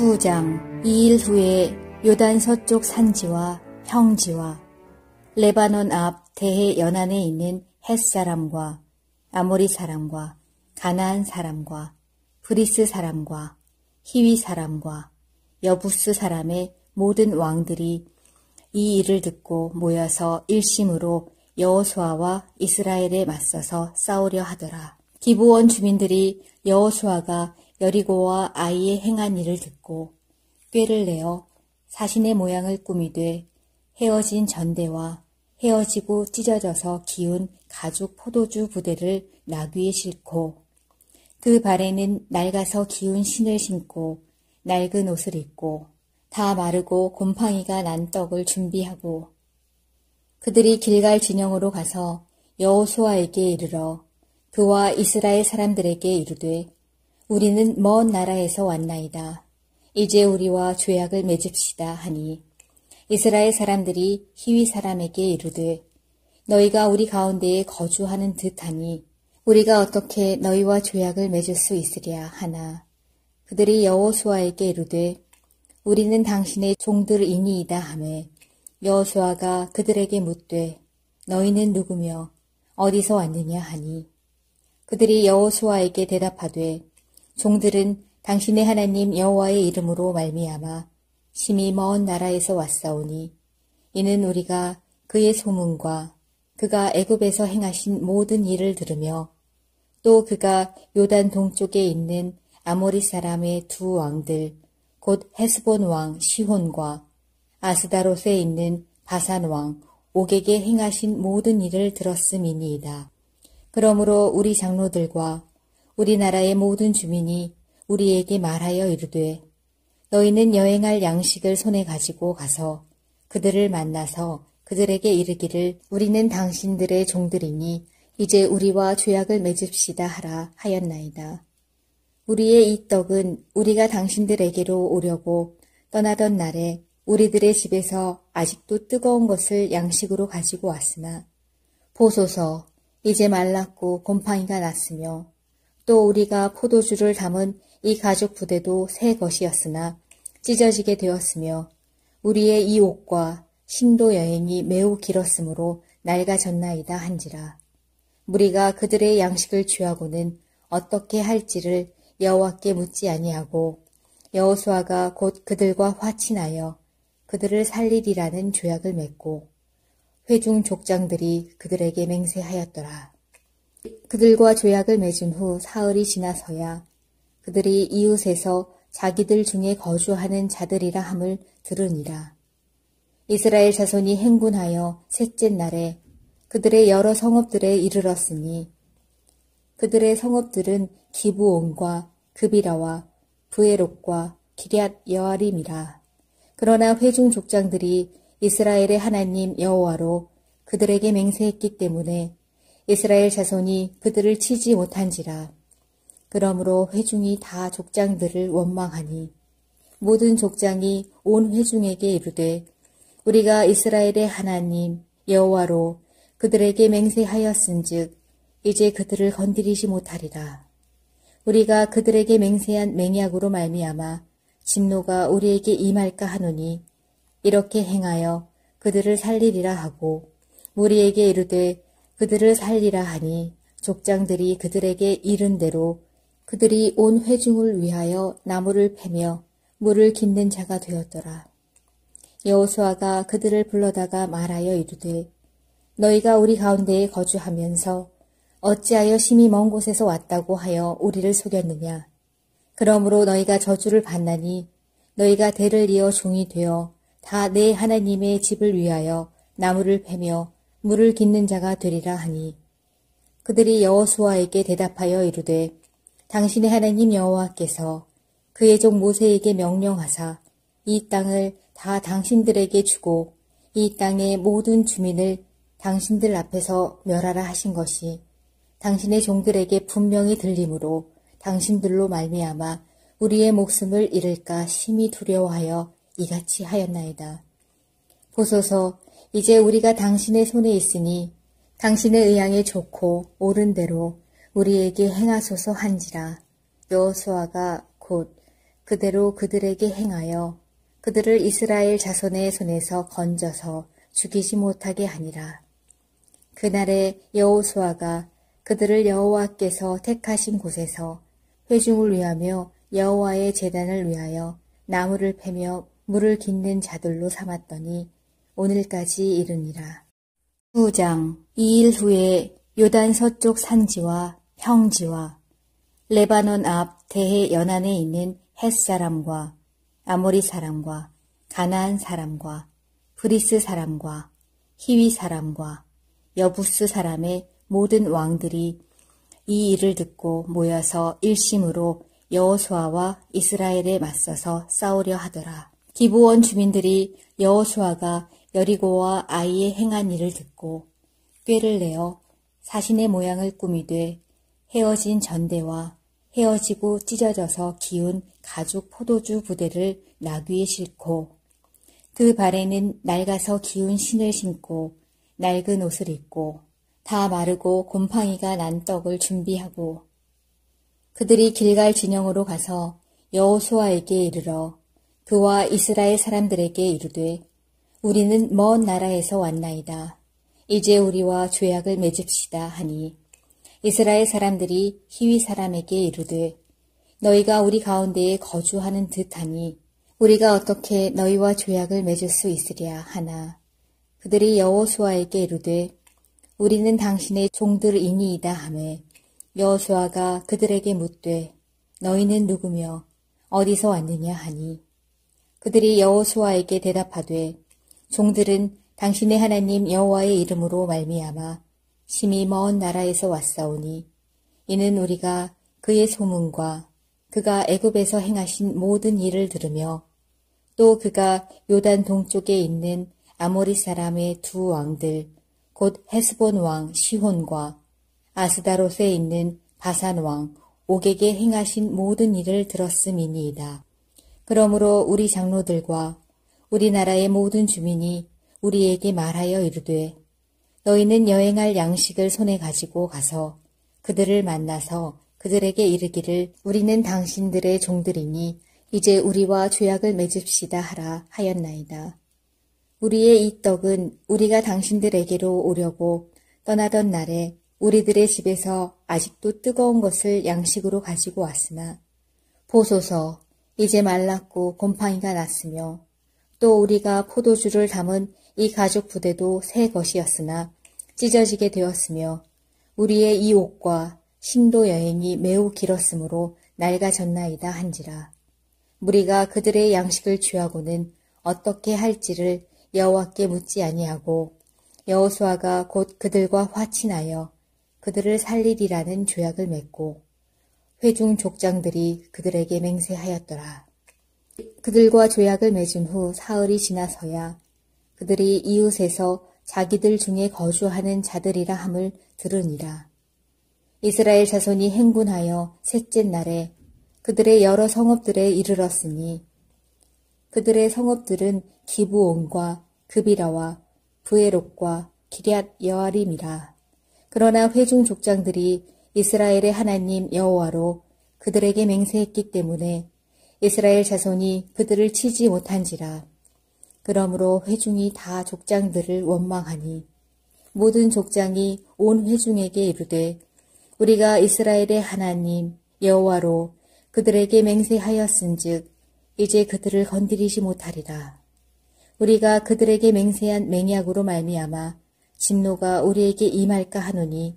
19장 2일 후에 요단 서쪽 산지와 평지와 레바논 앞 대해 연안에 있는 헷사람과 아모리 사람과 가나안 사람과 브리스 사람과 히위 사람과 여부스 사람의 모든 왕들이 이 일을 듣고 모여서 일심으로 여호수아와 이스라엘에 맞서서 싸우려 하더라. 기브온 주민들이 여호수아가 여리고와 아이에 행한 일을 듣고 꾀를 내어 사신의 모양을 꾸미되 헤어진 전대와 헤어지고 찢어져서 기운 가죽 포도주 부대를 나귀에 싣고 그 발에는 낡아서 기운 신을 신고 낡은 옷을 입고 다 마르고 곰팡이가 난 떡을 준비하고 그들이 길갈 진영으로 가서 여호수아에게 이르러 그와 이스라엘 사람들에게 이르되 우리는 먼 나라에서 왔나이다. 이제 우리와 조약을 맺읍시다 하니 이스라엘 사람들이 히위 사람에게 이르되 너희가 우리 가운데에 거주하는 듯하니 우리가 어떻게 너희와 조약을 맺을 수 있으랴 하나 그들이 여호수아에게 이르되 우리는 당신의 종들이니이다 하매 여호수아가 그들에게 묻되 너희는 누구며 어디서 왔느냐 하니 그들이 여호수아에게 대답하되 종들은 당신의 하나님 여호와의 이름으로 말미암아 심히 먼 나라에서 왔사오니 이는 우리가 그의 소문과 그가 애굽에서 행하신 모든 일을 들으며 또 그가 요단 동쪽에 있는 아모리 사람의 두 왕들 곧 헤스본 왕 시혼과 아스다롯에 있는 바산 왕 옥에게 행하신 모든 일을 들었음이니이다. 그러므로 우리 장로들과 우리나라의 모든 주민이 우리에게 말하여 이르되 너희는 여행할 양식을 손에 가지고 가서 그들을 만나서 그들에게 이르기를 우리는 당신들의 종들이니 이제 우리와 조약을 맺읍시다 하라 하였나이다. 우리의 이 떡은 우리가 당신들에게로 오려고 떠나던 날에 우리들의 집에서 아직도 뜨거운 것을 양식으로 가지고 왔으나 보소서 이제 말랐고 곰팡이가 났으며 또 우리가 포도주를 담은 이 가죽 부대도 새 것이었으나 찢어지게 되었으며 우리의 이 옷과 신도 여행이 매우 길었으므로 낡아졌나이다 한지라. 무리가 그들의 양식을 취하고는 어떻게 할지를 여호와께 묻지 아니하고 여호수아가 곧 그들과 화친하여 그들을 살리리라는 조약을 맺고 회중 족장들이 그들에게 맹세하였더라. 그들과 조약을 맺은 후 사흘이 지나서야 그들이 이웃에서 자기들 중에 거주하는 자들이라 함을 들으니라. 이스라엘 자손이 행군하여 셋째 날에 그들의 여러 성읍들에 이르렀으니 그들의 성읍들은 기브온과 그비라와 브에롯과 기럇 여아림이라. 그러나 회중 족장들이 이스라엘의 하나님 여호와로 그들에게 맹세했기 때문에 이스라엘 자손이 그들을 치지 못한지라. 그러므로 회중이 다 족장들을 원망하니 모든 족장이 온 회중에게 이르되 우리가 이스라엘의 하나님 여호와로 그들에게 맹세하였은즉 이제 그들을 건드리지 못하리라. 우리가 그들에게 맹세한 맹약으로 말미암아 진노가 우리에게 임할까 하노니 이렇게 행하여 그들을 살리리라 하고 우리에게 이르되 그들을 살리라 하니 족장들이 그들에게 이른 대로 그들이 온 회중을 위하여 나무를 패며 물을 깃는 자가 되었더라. 여호수아가 그들을 불러다가 말하여 이르되 너희가 우리 가운데에 거주하면서 어찌하여 심히 먼 곳에서 왔다고 하여 우리를 속였느냐. 그러므로 너희가 저주를 받나니 너희가 대를 이어 종이 되어 다 내 하나님의 집을 위하여 나무를 패며 물을 깃는 자가 되리라 하니 그들이 여호수아에게 대답하여 이르되 당신의 하나님 여호와께서 그의 종 모세에게 명령하사 이 땅을 다 당신들에게 주고 이 땅의 모든 주민을 당신들 앞에서 멸하라 하신 것이 당신의 종들에게 분명히 들림으로 당신들로 말미암아 우리의 목숨을 잃을까 심히 두려워하여 이같이 하였나이다. 보소서 이제 우리가 당신의 손에 있으니 당신의 의향에 좋고 옳은 대로 우리에게 행하소서 한지라. 여호수아가 곧 그대로 그들에게 행하여 그들을 이스라엘 자손의 손에서 건져서 죽이지 못하게 하니라. 그날에 여호수아가 그들을 여호와께서 택하신 곳에서 회중을 위하며 여호와의 제단을 위하여 나무를 패며 물을 깃는 자들로 삼았더니 오늘까지 이르니라. 9장. 2일 후에 요단 서쪽 산지와 평지와 레바논 앞 대해 연안에 있는 햇사람과 아모리 사람과 가나안 사람과 브리스 사람과 히위 사람과 여부스 사람의 모든 왕들이 이 일을 듣고 모여서 일심으로 여호수아와 이스라엘에 맞서서 싸우려 하더라. 기브온 주민들이 여호수아가 여리고와 아이에 행한 일을 듣고 꾀를 내어 사신의 모양을 꾸미되 헤어진 전대와 헤어지고 찢어져서 기운 가죽 포도주 부대를 나귀에 싣고 그 발에는 낡아서 기운 신을 신고 낡은 옷을 입고 다 마르고 곰팡이가 난 떡을 준비하고 그들이 길갈 진영으로 가서 여호수아에게 이르러 그와 이스라엘 사람들에게 이르되 우리는 먼 나라에서 왔나이다. 이제 우리와 조약을 맺읍시다 하니 이스라엘 사람들이 히위 사람에게 이르되 너희가 우리 가운데에 거주하는 듯하니 우리가 어떻게 너희와 조약을 맺을 수 있으랴 하나 그들이 여호수아에게 이르되 우리는 당신의 종들이니이다 하매 여호수아가 그들에게 묻되 너희는 누구며 어디서 왔느냐 하니 그들이 여호수아에게 대답하되 종들은 당신의 하나님 여호와의 이름으로 말미암아 심히 먼 나라에서 왔사오니 이는 우리가 그의 소문과 그가 애굽에서 행하신 모든 일을 들으며 또 그가 요단 동쪽에 있는 아모리 사람의 두 왕들 곧 헤스본 왕 시혼과 아스다롯에 있는 바산 왕 옥에게 행하신 모든 일을 들었음이니이다. 그러므로 우리 장로들과 우리나라의 모든 주민이 우리에게 말하여 이르되 너희는 여행할 양식을 손에 가지고 가서 그들을 만나서 그들에게 이르기를 우리는 당신들의 종들이니 이제 우리와 조약을 맺읍시다 하라 하였나이다. 우리의 이 떡은 우리가 당신들에게로 오려고 떠나던 날에 우리들의 집에서 아직도 뜨거운 것을 양식으로 가지고 왔으나 보소서 이제 말랐고 곰팡이가 났으며 또 우리가 포도주를 담은 이 가죽 부대도 새 것이었으나 찢어지게 되었으며 우리의 이 옷과 신도 여행이 매우 길었으므로 낡아졌나이다 한지라. 무리가 그들의 양식을 취하고는 어떻게 할지를 여호와께 묻지 아니하고 여호수아가 곧 그들과 화친하여 그들을 살리리라는 조약을 맺고 회중 족장들이 그들에게 맹세하였더라. 그들과 조약을 맺은 후 사흘이 지나서야 그들이 이웃에서 자기들 중에 거주하는 자들이라 함을 들으니라. 이스라엘 자손이 행군하여 셋째 날에 그들의 여러 성읍들에 이르렀으니 그들의 성읍들은 기브온과 그비라와 브에롯과 기럇 여아림이라. 그러나 회중 족장들이 이스라엘의 하나님 여호와로 그들에게 맹세했기 때문에 이스라엘 자손이 그들을 치지 못한지라. 그러므로 회중이 다 족장들을 원망하니 모든 족장이 온 회중에게 이르되 우리가 이스라엘의 하나님 여호와로 그들에게 맹세하였은즉 이제 그들을 건드리지 못하리라. 우리가 그들에게 맹세한 맹약으로 말미암아 진노가 우리에게 임할까 하노니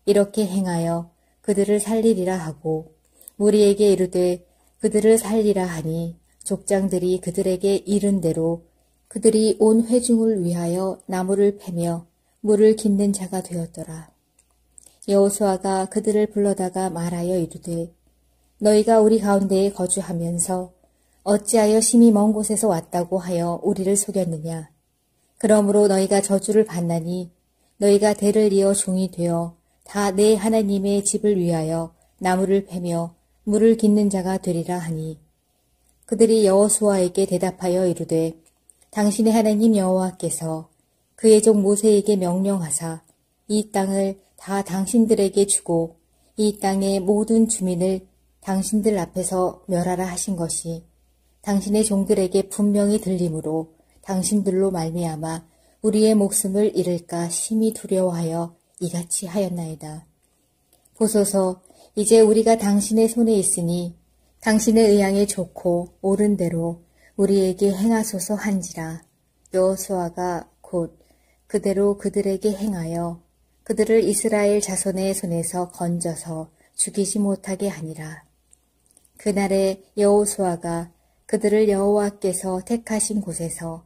이렇게 행하여 그들을 살리리라 하고 우리에게 이르되 그들을 살리라 하니 족장들이 그들에게 이른 대로 그들이 온 회중을 위하여 나무를 패며 물을 깃는 자가 되었더라. 여호수아가 그들을 불러다가 말하여 이르되 너희가 우리 가운데에 거주하면서 어찌하여 심히 먼 곳에서 왔다고 하여 우리를 속였느냐. 그러므로 너희가 저주를 받나니 너희가 대를 이어 종이 되어 다 내 하나님의 집을 위하여 나무를 패며 물을 깃는 자가 되리라 하니 그들이 여호수아에게 대답하여 이르되 당신의 하나님 여호와께서 그의 종 모세에게 명령하사 이 땅을 다 당신들에게 주고 이 땅의 모든 주민을 당신들 앞에서 멸하라 하신 것이 당신의 종들에게 분명히 들림으로 당신들로 말미암아 우리의 목숨을 잃을까 심히 두려워하여 이같이 하였나이다. 보소서, 이제 우리가 당신의 손에 있으니 당신의 의향에 좋고 옳은 대로 우리에게 행하소서 한지라. 여호수아가 곧 그대로 그들에게 행하여 그들을 이스라엘 자손의 손에서 건져서 죽이지 못하게 하니라. 그날에 여호수아가 그들을 여호와께서 택하신 곳에서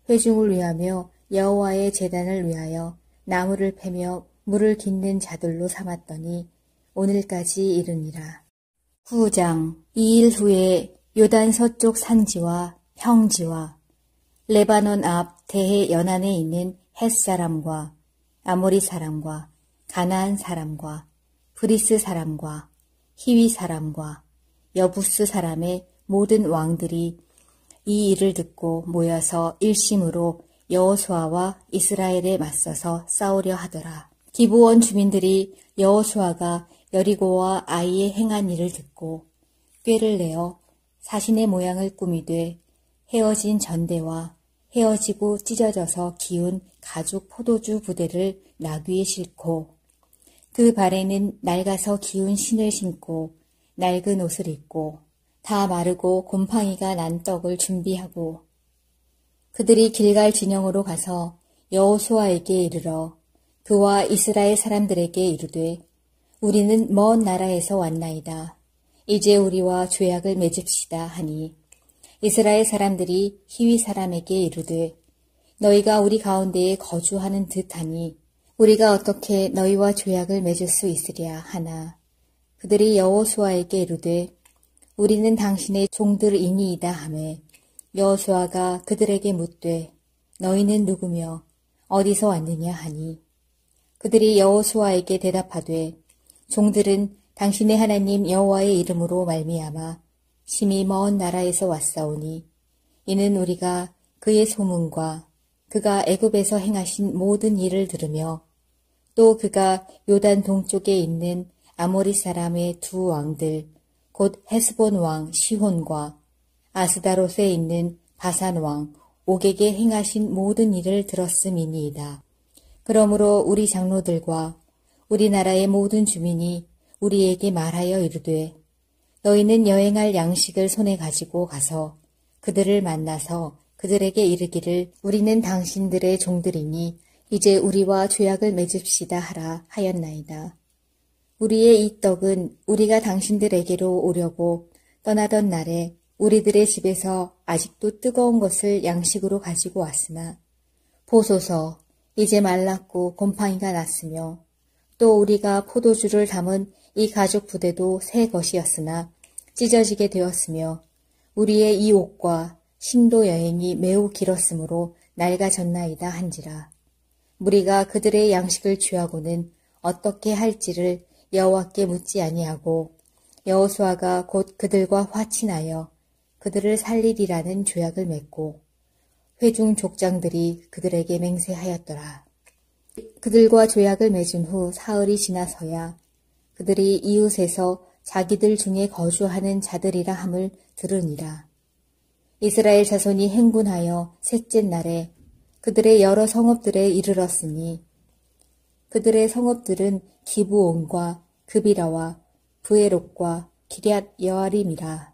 회중을 위하며 여호와의 제단을 위하여 나무를 패며 물을 깃는 자들로 삼았더니 오늘까지 이르니라. 9장. 2일 후에 요단 서쪽 산지와 평지와 레바논 앞 대해 연안에 있는 햇사람과 아모리 사람과 가나안 사람과 브리스 사람과 히위 사람과 여부스 사람의 모든 왕들이 이 일을 듣고 모여서 일심으로 여호수아와 이스라엘에 맞서서 싸우려 하더라. 기브온 주민들이 여호수아가 여리고와 아이에 행한 일을 듣고 꾀를 내어 사신의 모양을 꾸미되 헤어진 전대와 헤어지고 찢어져서 기운 가죽 포도주 부대를 나귀에 싣고 그 발에는 낡아서 기운 신을 신고 낡은 옷을 입고 다 마르고 곰팡이가 난 떡을 준비하고 그들이 길갈 진영으로 가서 여호수아에게 이르러 그와 이스라엘 사람들에게 이르되 우리는 먼 나라에서 왔나이다. 이제 우리와 조약을 맺읍시다 하니 이스라엘 사람들이 히위 사람에게 이르되 너희가 우리 가운데에 거주하는 듯하니 우리가 어떻게 너희와 조약을 맺을 수 있으랴 하나 그들이 여호수아에게 이르되 우리는 당신의 종들이니이다 하매 여호수아가 그들에게 묻되 너희는 누구며 어디서 왔느냐 하니 그들이 여호수아에게 대답하되 종들은 당신의 하나님 여호와의 이름으로 말미암아 심히 먼 나라에서 왔사오니 이는 우리가 그의 소문과 그가 애굽에서 행하신 모든 일을 들으며 또 그가 요단 동쪽에 있는 아모리 사람의 두 왕들 곧 헤스본 왕 시혼과 아스다롯에 있는 바산 왕 옥에게 행하신 모든 일을 들었음이니이다. 그러므로 우리 장로들과 우리나라의 모든 주민이 우리에게 말하여 이르되 너희는 여행할 양식을 손에 가지고 가서 그들을 만나서 그들에게 이르기를 우리는 당신들의 종들이니 이제 우리와 조약을 맺읍시다 하라 하였나이다. 우리의 이 떡은 우리가 당신들에게로 오려고 떠나던 날에 우리들의 집에서 아직도 뜨거운 것을 양식으로 가지고 왔으나 보소서 이제 말랐고 곰팡이가 났으며 또 우리가 포도주를 담은 이 가죽 부대도 새 것이었으나 찢어지게 되었으며 우리의 이 옷과 신도 여행이 매우 길었으므로 낡아졌나이다 한지라. 무리가 그들의 양식을 취하고는 어떻게 할지를 여호와께 묻지 아니하고 여호수아가 곧 그들과 화친하여 그들을 살리리라는 조약을 맺고 회중 족장들이 그들에게 맹세하였더라. 그들과 조약을 맺은 후 사흘이 지나서야 그들이 이웃에서 자기들 중에 거주하는 자들이라 함을 들으니라. 이스라엘 자손이 행군하여 셋째 날에 그들의 여러 성읍들에 이르렀으니 그들의 성읍들은 기브온과 그비라와 브에롯과 기럇 여아림이라.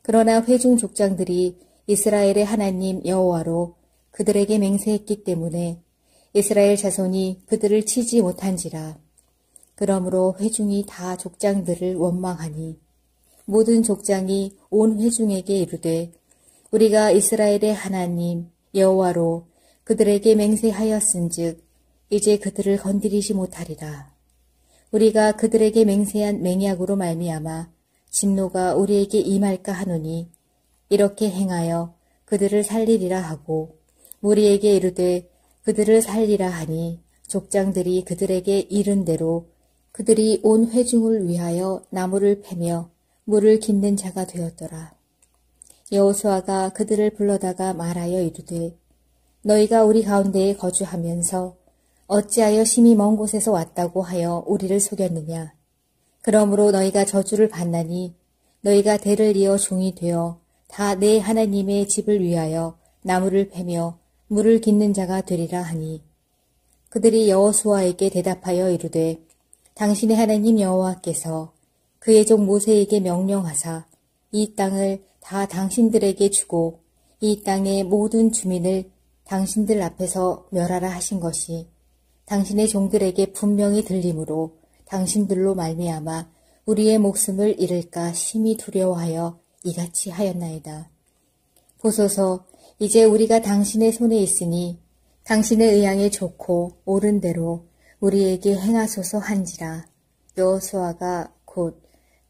그러나 회중 족장들이 이스라엘의 하나님 여호와로 그들에게 맹세했기 때문에 이스라엘 자손이 그들을 치지 못한지라. 그러므로 회중이 다 족장들을 원망하니 모든 족장이 온 회중에게 이르되 우리가 이스라엘의 하나님 여호와로 그들에게 맹세하였은즉 이제 그들을 건드리지 못하리라. 우리가 그들에게 맹세한 맹약으로 말미암아 진노가 우리에게 임할까 하노니 이렇게 행하여 그들을 살리리라 하고 우리에게 이르되 그들을 살리라 하니 족장들이 그들에게 이른 대로 그들이 온 회중을 위하여 나무를 패며 물을 깃는 자가 되었더라. 여호수아가 그들을 불러다가 말하여 이르되 너희가 우리 가운데에 거주하면서 어찌하여 심히 먼 곳에서 왔다고 하여 우리를 속였느냐. 그러므로 너희가 저주를 받나니 너희가 대를 이어 종이 되어 다 내 하나님의 집을 위하여 나무를 패며 물을 깃는 자가 되리라 하니 그들이 여호수아에게 대답하여 이르되 당신의 하나님 여호와께서 그의 종 모세에게 명령하사 이 땅을 다 당신들에게 주고 이 땅의 모든 주민을 당신들 앞에서 멸하라 하신 것이 당신의 종들에게 분명히 들림으로 당신들로 말미암아 우리의 목숨을 잃을까 심히 두려워하여 이같이 하였나이다. 보소서, 이제 우리가 당신의 손에 있으니 당신의 의향에 좋고 옳은 대로 우리에게 행하소서 한지라. 여호수아가 곧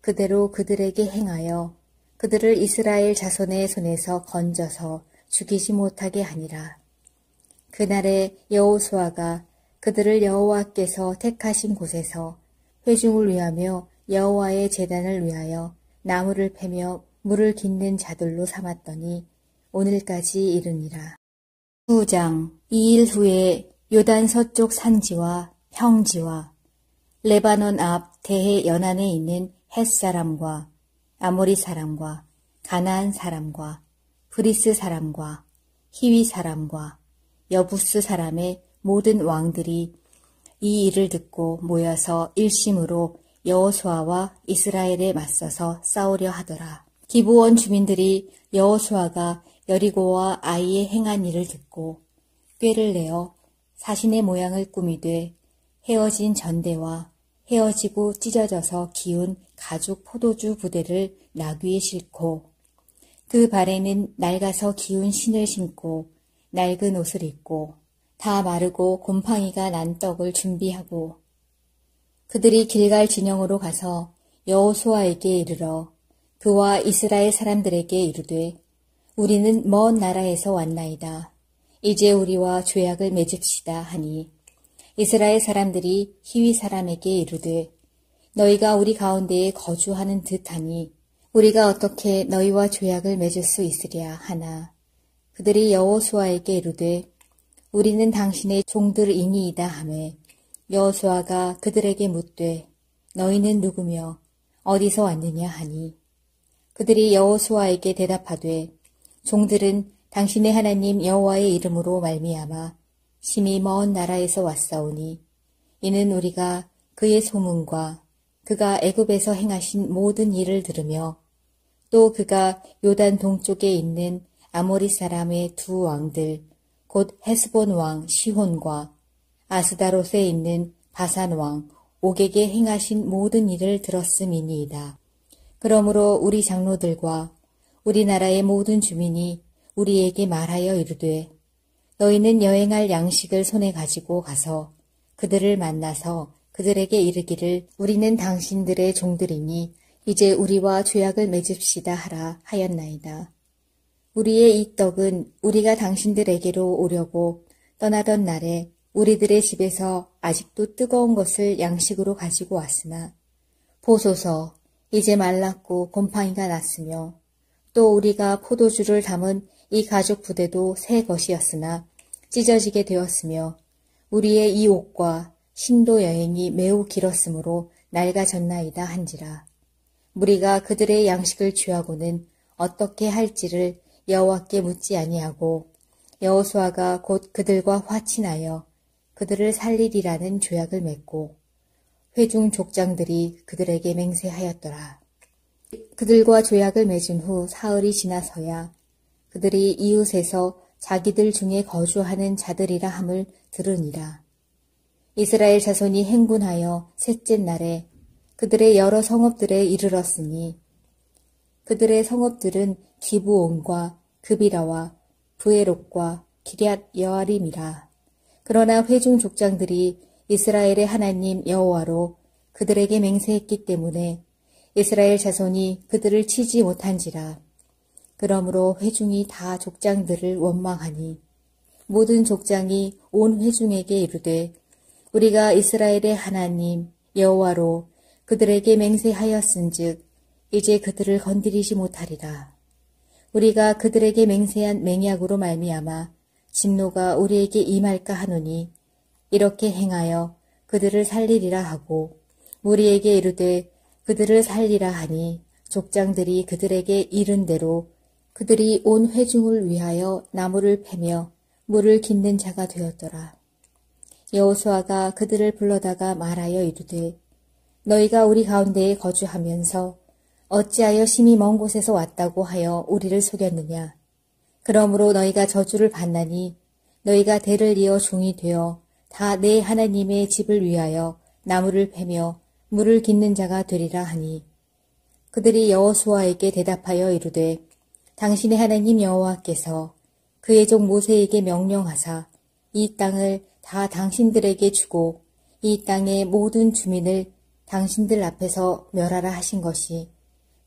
그대로 그들에게 행하여 그들을 이스라엘 자손의 손에서 건져서 죽이지 못하게 하니라. 그날에 여호수아가 그들을 여호와께서 택하신 곳에서 회중을 위하며 여호와의 제단을 위하여 나무를 패며 물을 깃는 자들로 삼았더니 오늘까지 이르니라. 9장. 2일 후에 요단 서쪽 산지와 평지와 레바논 앞 대해 연안에 있는 햇사람과 아모리 사람과 가나안 사람과 브리스 사람과 히위 사람과 여부스 사람의 모든 왕들이 이 일을 듣고 모여서 일심으로 여호수아와 이스라엘에 맞서서 싸우려 하더라. 기브온 주민들이 여호수아가 여리고와 아이에 행한 일을 듣고 꾀를 내어 사신의 모양을 꾸미되 헤어진 전대와 헤어지고 찢어져서 기운 가죽 포도주 부대를 나귀에 싣고 그 발에는 낡아서 기운 신을 신고 낡은 옷을 입고 다 마르고 곰팡이가 난 떡을 준비하고 그들이 길갈 진영으로 가서 여호수아에게 이르러 그와 이스라엘 사람들에게 이르되 우리는 먼 나라에서 왔나이다. 이제 우리와 조약을 맺읍시다 하니 이스라엘 사람들이 히위 사람에게 이르되 너희가 우리 가운데에 거주하는 듯하니 우리가 어떻게 너희와 조약을 맺을 수 있으랴 하나 그들이 여호수아에게 이르되 우리는 당신의 종들이니이다 하매 여호수아가 그들에게 묻되 너희는 누구며 어디서 왔느냐 하니 그들이 여호수아에게 대답하되 종들은 당신의 하나님 여호와의 이름으로 말미암아 심히 먼 나라에서 왔사오니 이는 우리가 그의 소문과 그가 애굽에서 행하신 모든 일을 들으며 또 그가 요단 동쪽에 있는 아모리 사람의 두 왕들 곧 헤스본 왕 시혼과 아스다롯에 있는 바산 왕 옥에게 행하신 모든 일을 들었음이니이다. 그러므로 우리 장로들과 우리나라의 모든 주민이 우리에게 말하여 이르되 너희는 여행할 양식을 손에 가지고 가서 그들을 만나서 그들에게 이르기를 우리는 당신들의 종들이니 이제 우리와 조약을 맺읍시다 하라 하였나이다. 우리의 이 떡은 우리가 당신들에게로 오려고 떠나던 날에 우리들의 집에서 아직도 뜨거운 것을 양식으로 가지고 왔으나 보소서 이제 말랐고 곰팡이가 났으며 또 우리가 포도주를 담은 이 가죽 부대도 새 것이었으나 찢어지게 되었으며 우리의 이 옷과 신도 여행이 매우 길었으므로 낡아졌나이다 한지라. 무리가 그들의 양식을 취하고는 어떻게 할지를 여호와께 묻지 아니하고 여호수아가 곧 그들과 화친하여 그들을 살리리라는 조약을 맺고 회중 족장들이 그들에게 맹세하였더라. 그들과 조약을 맺은 후 사흘이 지나서야 그들이 이웃에서 자기들 중에 거주하는 자들이라 함을 들으니라. 이스라엘 자손이 행군하여 셋째 날에 그들의 여러 성읍들에 이르렀으니 그들의 성읍들은 기브온과 그비라와 브에롯과 기럇 여아림이라. 그러나 회중 족장들이 이스라엘의 하나님 여호와로 그들에게 맹세했기 때문에 이스라엘 자손이 그들을 치지 못한지라. 그러므로 회중이 다 족장들을 원망하니 모든 족장이 온 회중에게 이르되 우리가 이스라엘의 하나님 여호와로 그들에게 맹세하였은즉 이제 그들을 건드리지 못하리라. 우리가 그들에게 맹세한 맹약으로 말미암아 진노가 우리에게 임할까 하노니 이렇게 행하여 그들을 살리리라 하고 우리에게 이르되 그들을 살리라 하니 족장들이 그들에게 이른 대로 그들이 온 회중을 위하여 나무를 패며 물을 깃는 자가 되었더라. 여호수아가 그들을 불러다가 말하여 이르되 너희가 우리 가운데에 거주하면서 어찌하여 심히 먼 곳에서 왔다고 하여 우리를 속였느냐. 그러므로 너희가 저주를 받나니 너희가 대를 이어 종이 되어 다 내 하나님의 집을 위하여 나무를 패며 물을 깃는 자가 되리라 하니 그들이 여호수아에게 대답하여 이르되 당신의 하나님 여호와께서 그의 종 모세에게 명령하사 이 땅을 다 당신들에게 주고 이 땅의 모든 주민을 당신들 앞에서 멸하라 하신 것이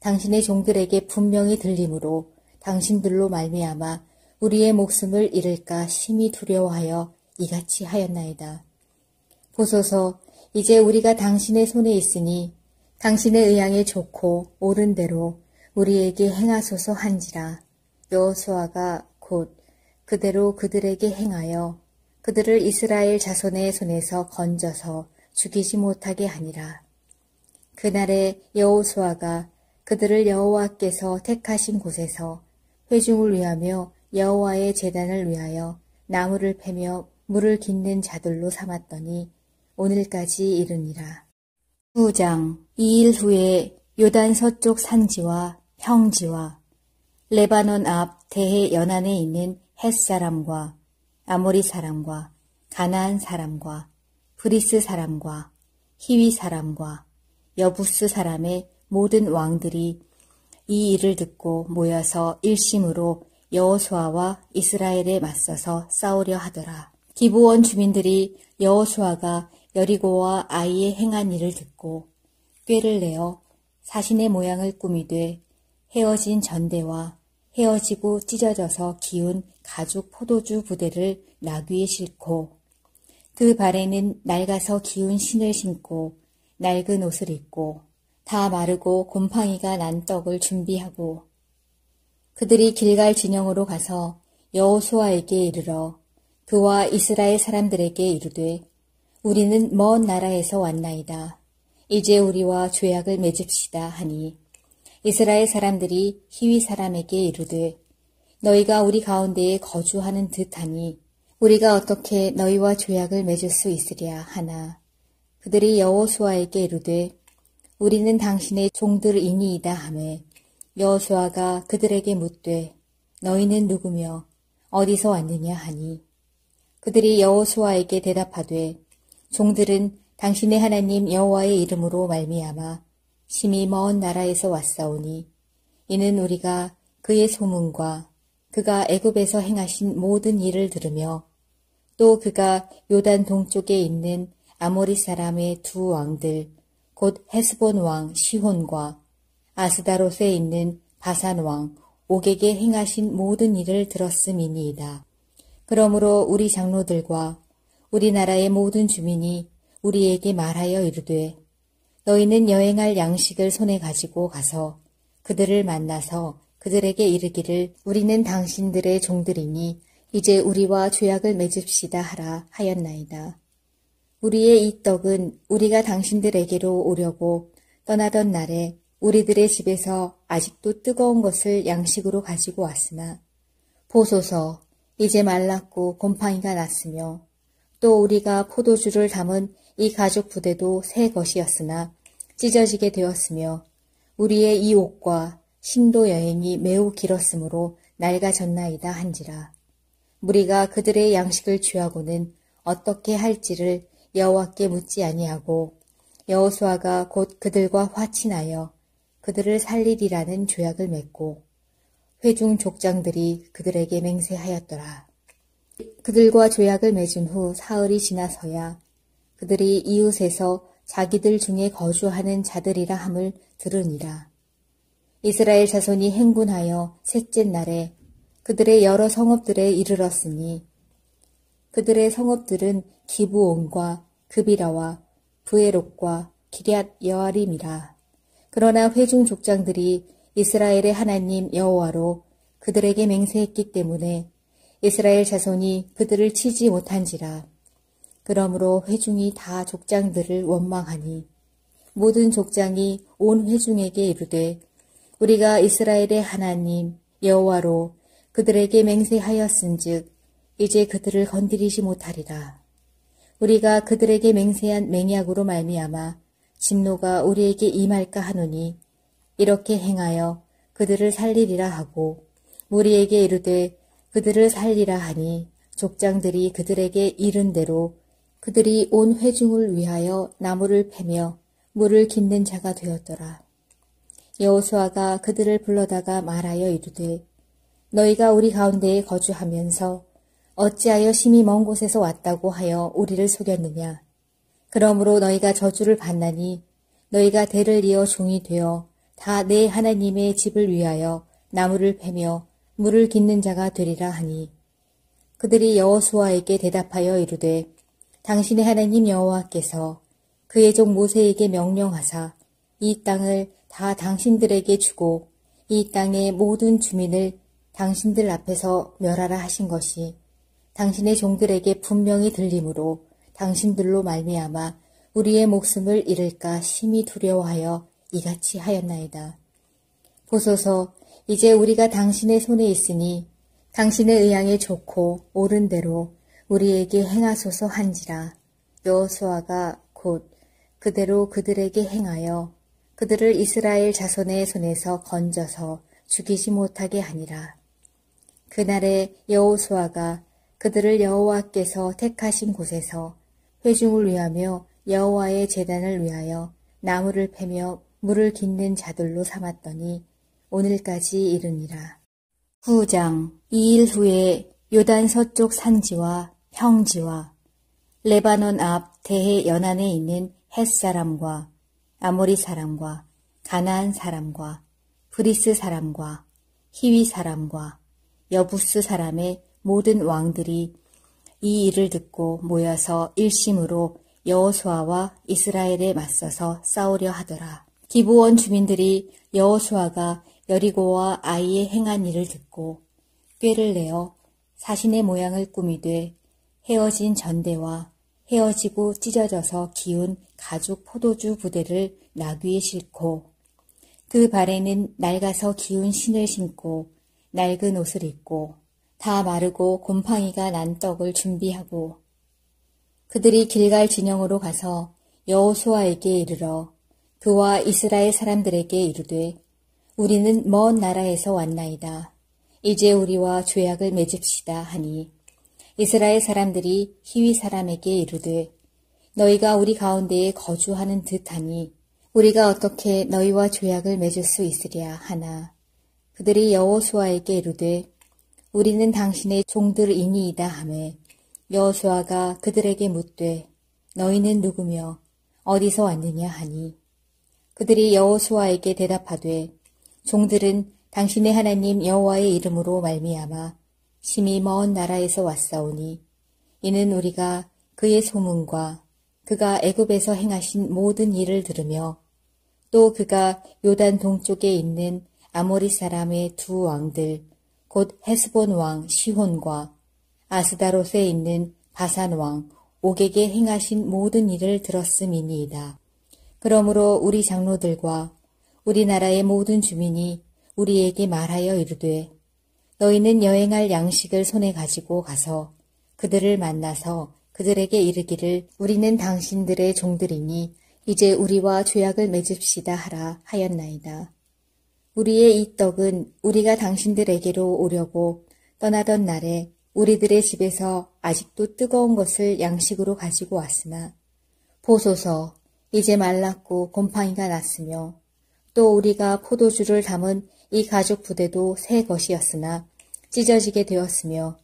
당신의 종들에게 분명히 들림으로 당신들로 말미암아 우리의 목숨을 잃을까 심히 두려워하여 이같이 하였나이다. 보소서 이제 우리가 당신의 손에 있으니 당신의 의향에 좋고 옳은 대로 우리에게 행하소서 한지라. 여호수아가 곧 그대로 그들에게 행하여 그들을 이스라엘 자손의 손에서 건져서 죽이지 못하게 하니라. 그날에 여호수아가 그들을 여호와께서 택하신 곳에서 회중을 위하며 여호와의 제단을 위하여 나무를 패며 물을 깃는 자들로 삼았더니 오늘까지 이르니라. 9장. 2일 후에 요단 서쪽 산지와 평지와 레바논 앞 대해 연안에 있는 햇사람과 아모리 사람과 가나안 사람과 브리스 사람과 히위 사람과 여부스 사람의 모든 왕들이 이 일을 듣고 모여서 일심으로 여호수아와 이스라엘에 맞서서 싸우려 하더라. 기브온 주민들이 여호수아가 여리고와 아이에 행한 일을 듣고 꾀를 내어 사신의 모양을 꾸미되 헤어진 전대와 헤어지고 찢어져서 기운 가죽 포도주 부대를 나귀에 싣고 그 발에는 낡아서 기운 신을 신고 낡은 옷을 입고 다 마르고 곰팡이가 난 떡을 준비하고 그들이 길갈 진영으로 가서 여호수아에게 이르러 그와 이스라엘 사람들에게 이르되 우리는 먼 나라에서 왔나이다. 이제 우리와 조약을 맺읍시다 하니 이스라엘 사람들이 히위 사람에게 이르되 너희가 우리 가운데에 거주하는 듯하니 우리가 어떻게 너희와 조약을 맺을 수 있으랴 하나 그들이 여호수아에게 이르되 우리는 당신의 종들이니이다 하매 여호수아가 그들에게 묻되 너희는 누구며 어디서 왔느냐 하니 그들이 여호수아에게 대답하되 종들은 당신의 하나님 여호와의 이름으로 말미암아 심히 먼 나라에서 왔사오니 이는 우리가 그의 소문과 그가 애굽에서 행하신 모든 일을 들으며 또 그가 요단 동쪽에 있는 아모리 사람의 두 왕들 곧 헤스본 왕 시혼과 아스다롯에 있는 바산 왕 옥에게 행하신 모든 일을 들었음이니이다. 그러므로 우리 장로들과 우리나라의 모든 주민이 우리에게 말하여 이르되 너희는 여행할 양식을 손에 가지고 가서 그들을 만나서 그들에게 이르기를 우리는 당신들의 종들이니 이제 우리와 조약을 맺읍시다 하라 하였나이다. 우리의 이 떡은 우리가 당신들에게로 오려고 떠나던 날에 우리들의 집에서 아직도 뜨거운 것을 양식으로 가지고 왔으나 보소서 이제 말랐고 곰팡이가 났으며 또 우리가 포도주를 담은 이 가죽 부대도 새 것이었으나 찢어지게 되었으며 우리의 이 옷과 신도 여행이 매우 길었으므로 낡아졌나이다 한지라. 무리가 그들의 양식을 취하고는 어떻게 할지를 여호와께 묻지 아니하고 여호수아가 곧 그들과 화친하여 그들을 살리리라는 조약을 맺고 회중 족장들이 그들에게 맹세하였더라. 그들과 조약을 맺은 후 사흘이 지나서야 그들이 이웃에서 자기들 중에 거주하는 자들이라 함을 들으니라. 이스라엘 자손이 행군하여 셋째 날에 그들의 여러 성읍들에 이르렀으니 그들의 성읍들은 기브온과 그비라와 브에롯과 기럇 여아림이라. 그러나 회중 족장들이 이스라엘의 하나님 여호와로 그들에게 맹세했기 때문에 이스라엘 자손이 그들을 치지 못한지라. 그러므로 회중이 다 족장들을 원망하니 모든 족장이 온 회중에게 이르되 우리가 이스라엘의 하나님 여호와로 그들에게 맹세하였은즉 이제 그들을 건드리지 못하리라. 우리가 그들에게 맹세한 맹약으로 말미암아 진노가 우리에게 임할까 하노니 이렇게 행하여 그들을 살리리라 하고 우리에게 이르되 그들을 살리라 하니 족장들이 그들에게 이른 대로 그들이 온 회중을 위하여 나무를 패며 물을 깃는 자가 되었더라. 여호수아가 그들을 불러다가 말하여 이르되 너희가 우리 가운데에 거주하면서 어찌하여 심히 먼 곳에서 왔다고 하여 우리를 속였느냐. 그러므로 너희가 저주를 받나니 너희가 대를 이어 종이 되어 다 내 하나님의 집을 위하여 나무를 패며 물을 깃는 자가 되리라 하니 그들이 여호수아에게 대답하여 이르되 당신의 하나님 여호와께서 그의 종 모세에게 명령하사 이 땅을 다 당신들에게 주고 이 땅의 모든 주민을 당신들 앞에서 멸하라 하신 것이 당신의 종들에게 분명히 들림으로 당신들로 말미암아 우리의 목숨을 잃을까 심히 두려워하여 이같이 하였나이다. 보소서 이제 우리가 당신의 손에 있으니 당신의 의향에 좋고 옳은 대로 우리에게 행하소서 한지라. 여호수아가 곧 그대로 그들에게 행하여 그들을 이스라엘 자손의 손에서 건져서 죽이지 못하게 하니라. 그날에 여호수아가 그들을 여호와께서 택하신 곳에서 회중을 위하며 여호와의 제단을 위하여 나무를 패며 물을 깃는 자들로 삼았더니 오늘까지 이르니라. 9장. 2일 후에 요단 서쪽 산지와 평지와 레바논 앞 대해 연안에 있는 헷사람과 아모리 사람과 가나안 사람과 브리스 사람과 히위 사람과 여부스 사람의 모든 왕들이 이 일을 듣고 모여서 일심으로 여호수아와 이스라엘에 맞서서 싸우려 하더라. 기브온 주민들이 여호수아가 여리고와 아이에 행한 일을 듣고 꾀를 내어 사신의 모양을 꾸미되 헤어진 전대와 헤어지고 찢어져서 기운 가죽 포도주 부대를 나귀에 싣고 그 발에는 낡아서 기운 신을 신고 낡은 옷을 입고 다 마르고 곰팡이가 난 떡을 준비하고 그들이 길갈 진영으로 가서 여호수아에게 이르러 그와 이스라엘 사람들에게 이르되 우리는 먼 나라에서 왔나이다. 이제 우리와 조약을 맺읍시다 하니 이스라엘 사람들이 히위 사람에게 이르되 너희가 우리 가운데에 거주하는 듯하니 우리가 어떻게 너희와 조약을 맺을 수 있으랴 하나 그들이 여호수아에게 이르되 우리는 당신의 종들이니이다 하매 여호수아가 그들에게 묻되 너희는 누구며 어디서 왔느냐 하니 그들이 여호수아에게 대답하되 종들은 당신의 하나님 여호와의 이름으로 말미암아 심히 먼 나라에서 왔사오니 이는 우리가 그의 소문과 그가 애굽에서 행하신 모든 일을 들으며 또 그가 요단 동쪽에 있는 아모리 사람의 두 왕들 곧 헤스본 왕 시혼과 아스다롯에 있는 바산 왕 옥에게 행하신 모든 일을 들었음이니이다. 그러므로 우리 장로들과 우리나라의 모든 주민이 우리에게 말하여 이르되 너희는 여행할 양식을 손에 가지고 가서 그들을 만나서 그들에게 이르기를 우리는 당신들의 종들이니 이제 우리와 조약을 맺읍시다 하라 하였나이다. 우리의 이 떡은 우리가 당신들에게로 오려고 떠나던 날에 우리들의 집에서 아직도 뜨거운 것을 양식으로 가지고 왔으나 보소서 이제 말랐고 곰팡이가 났으며 또 우리가 포도주를 담은 이 가죽 부대도 새 것이었으나 찢어지게 되었으며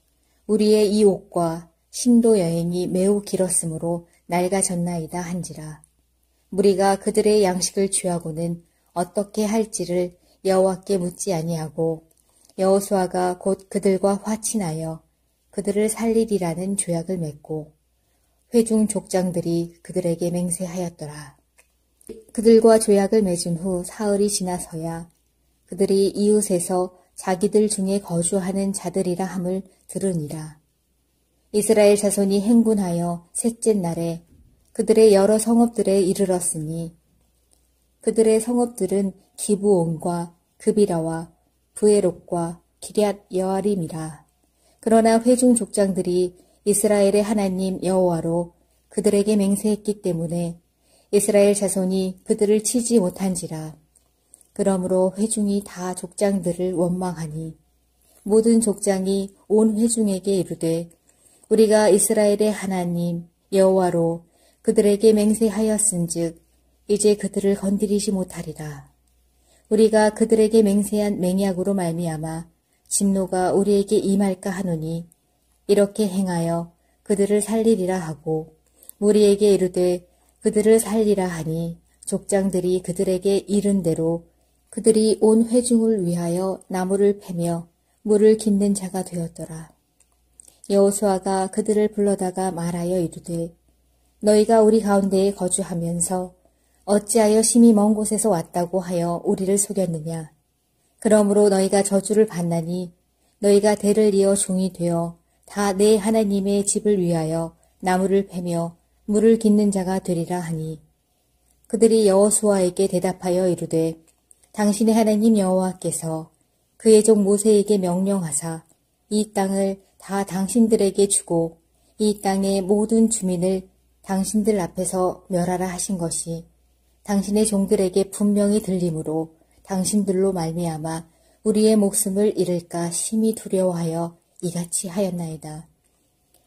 우리의 이 옷과 신도 여행이 매우 길었으므로 낡아졌나이다 한지라. 무리가 그들의 양식을 취하고는 어떻게 할지를 여호와께 묻지 아니하고 여호수아가 곧 그들과 화친하여 그들을 살리리라는 조약을 맺고 회중 족장들이 그들에게 맹세하였더라. 그들과 조약을 맺은 후 사흘이 지나서야 그들이 이웃에서 자기들 중에 거주하는 자들이라 함을 들으니라. 이스라엘 자손이 행군하여 셋째 날에 그들의 여러 성읍들에 이르렀으니 그들의 성읍들은 기브온과 그비라와 브에롯과 기럇 여아림이라. 그러나 회중 족장들이 이스라엘의 하나님 여호와로 그들에게 맹세했기 때문에 이스라엘 자손이 그들을 치지 못한지라. 그러므로 회중이 다 족장들을 원망하니 모든 족장이 온 회중에게 이르되 우리가 이스라엘의 하나님 여호와로 그들에게 맹세하였은즉 이제 그들을 건드리지 못하리라. 우리가 그들에게 맹세한 맹약으로 말미암아 진노가 우리에게 임할까 하노니 이렇게 행하여 그들을 살리리라 하고 우리에게 이르되 그들을 살리라 하니 족장들이 그들에게 이른 대로 그들이 온 회중을 위하여 나무를 패며 물을 깃는 자가 되었더라. 여호수아가 그들을 불러다가 말하여 이르되 너희가 우리 가운데에 거주하면서 어찌하여 심히 먼 곳에서 왔다고 하여 우리를 속였느냐. 그러므로 너희가 저주를 받나니 너희가 대를 이어 종이 되어 다 내 하나님의 집을 위하여 나무를 패며 물을 깃는 자가 되리라 하니 그들이 여호수아에게 대답하여 이르되 당신의 하나님 여호와께서 그의 종 모세에게 명령하사 이 땅을 다 당신들에게 주고 이 땅의 모든 주민을 당신들 앞에서 멸하라 하신 것이 당신의 종들에게 분명히 들림으로 당신들로 말미암아 우리의 목숨을 잃을까 심히 두려워하여 이같이 하였나이다.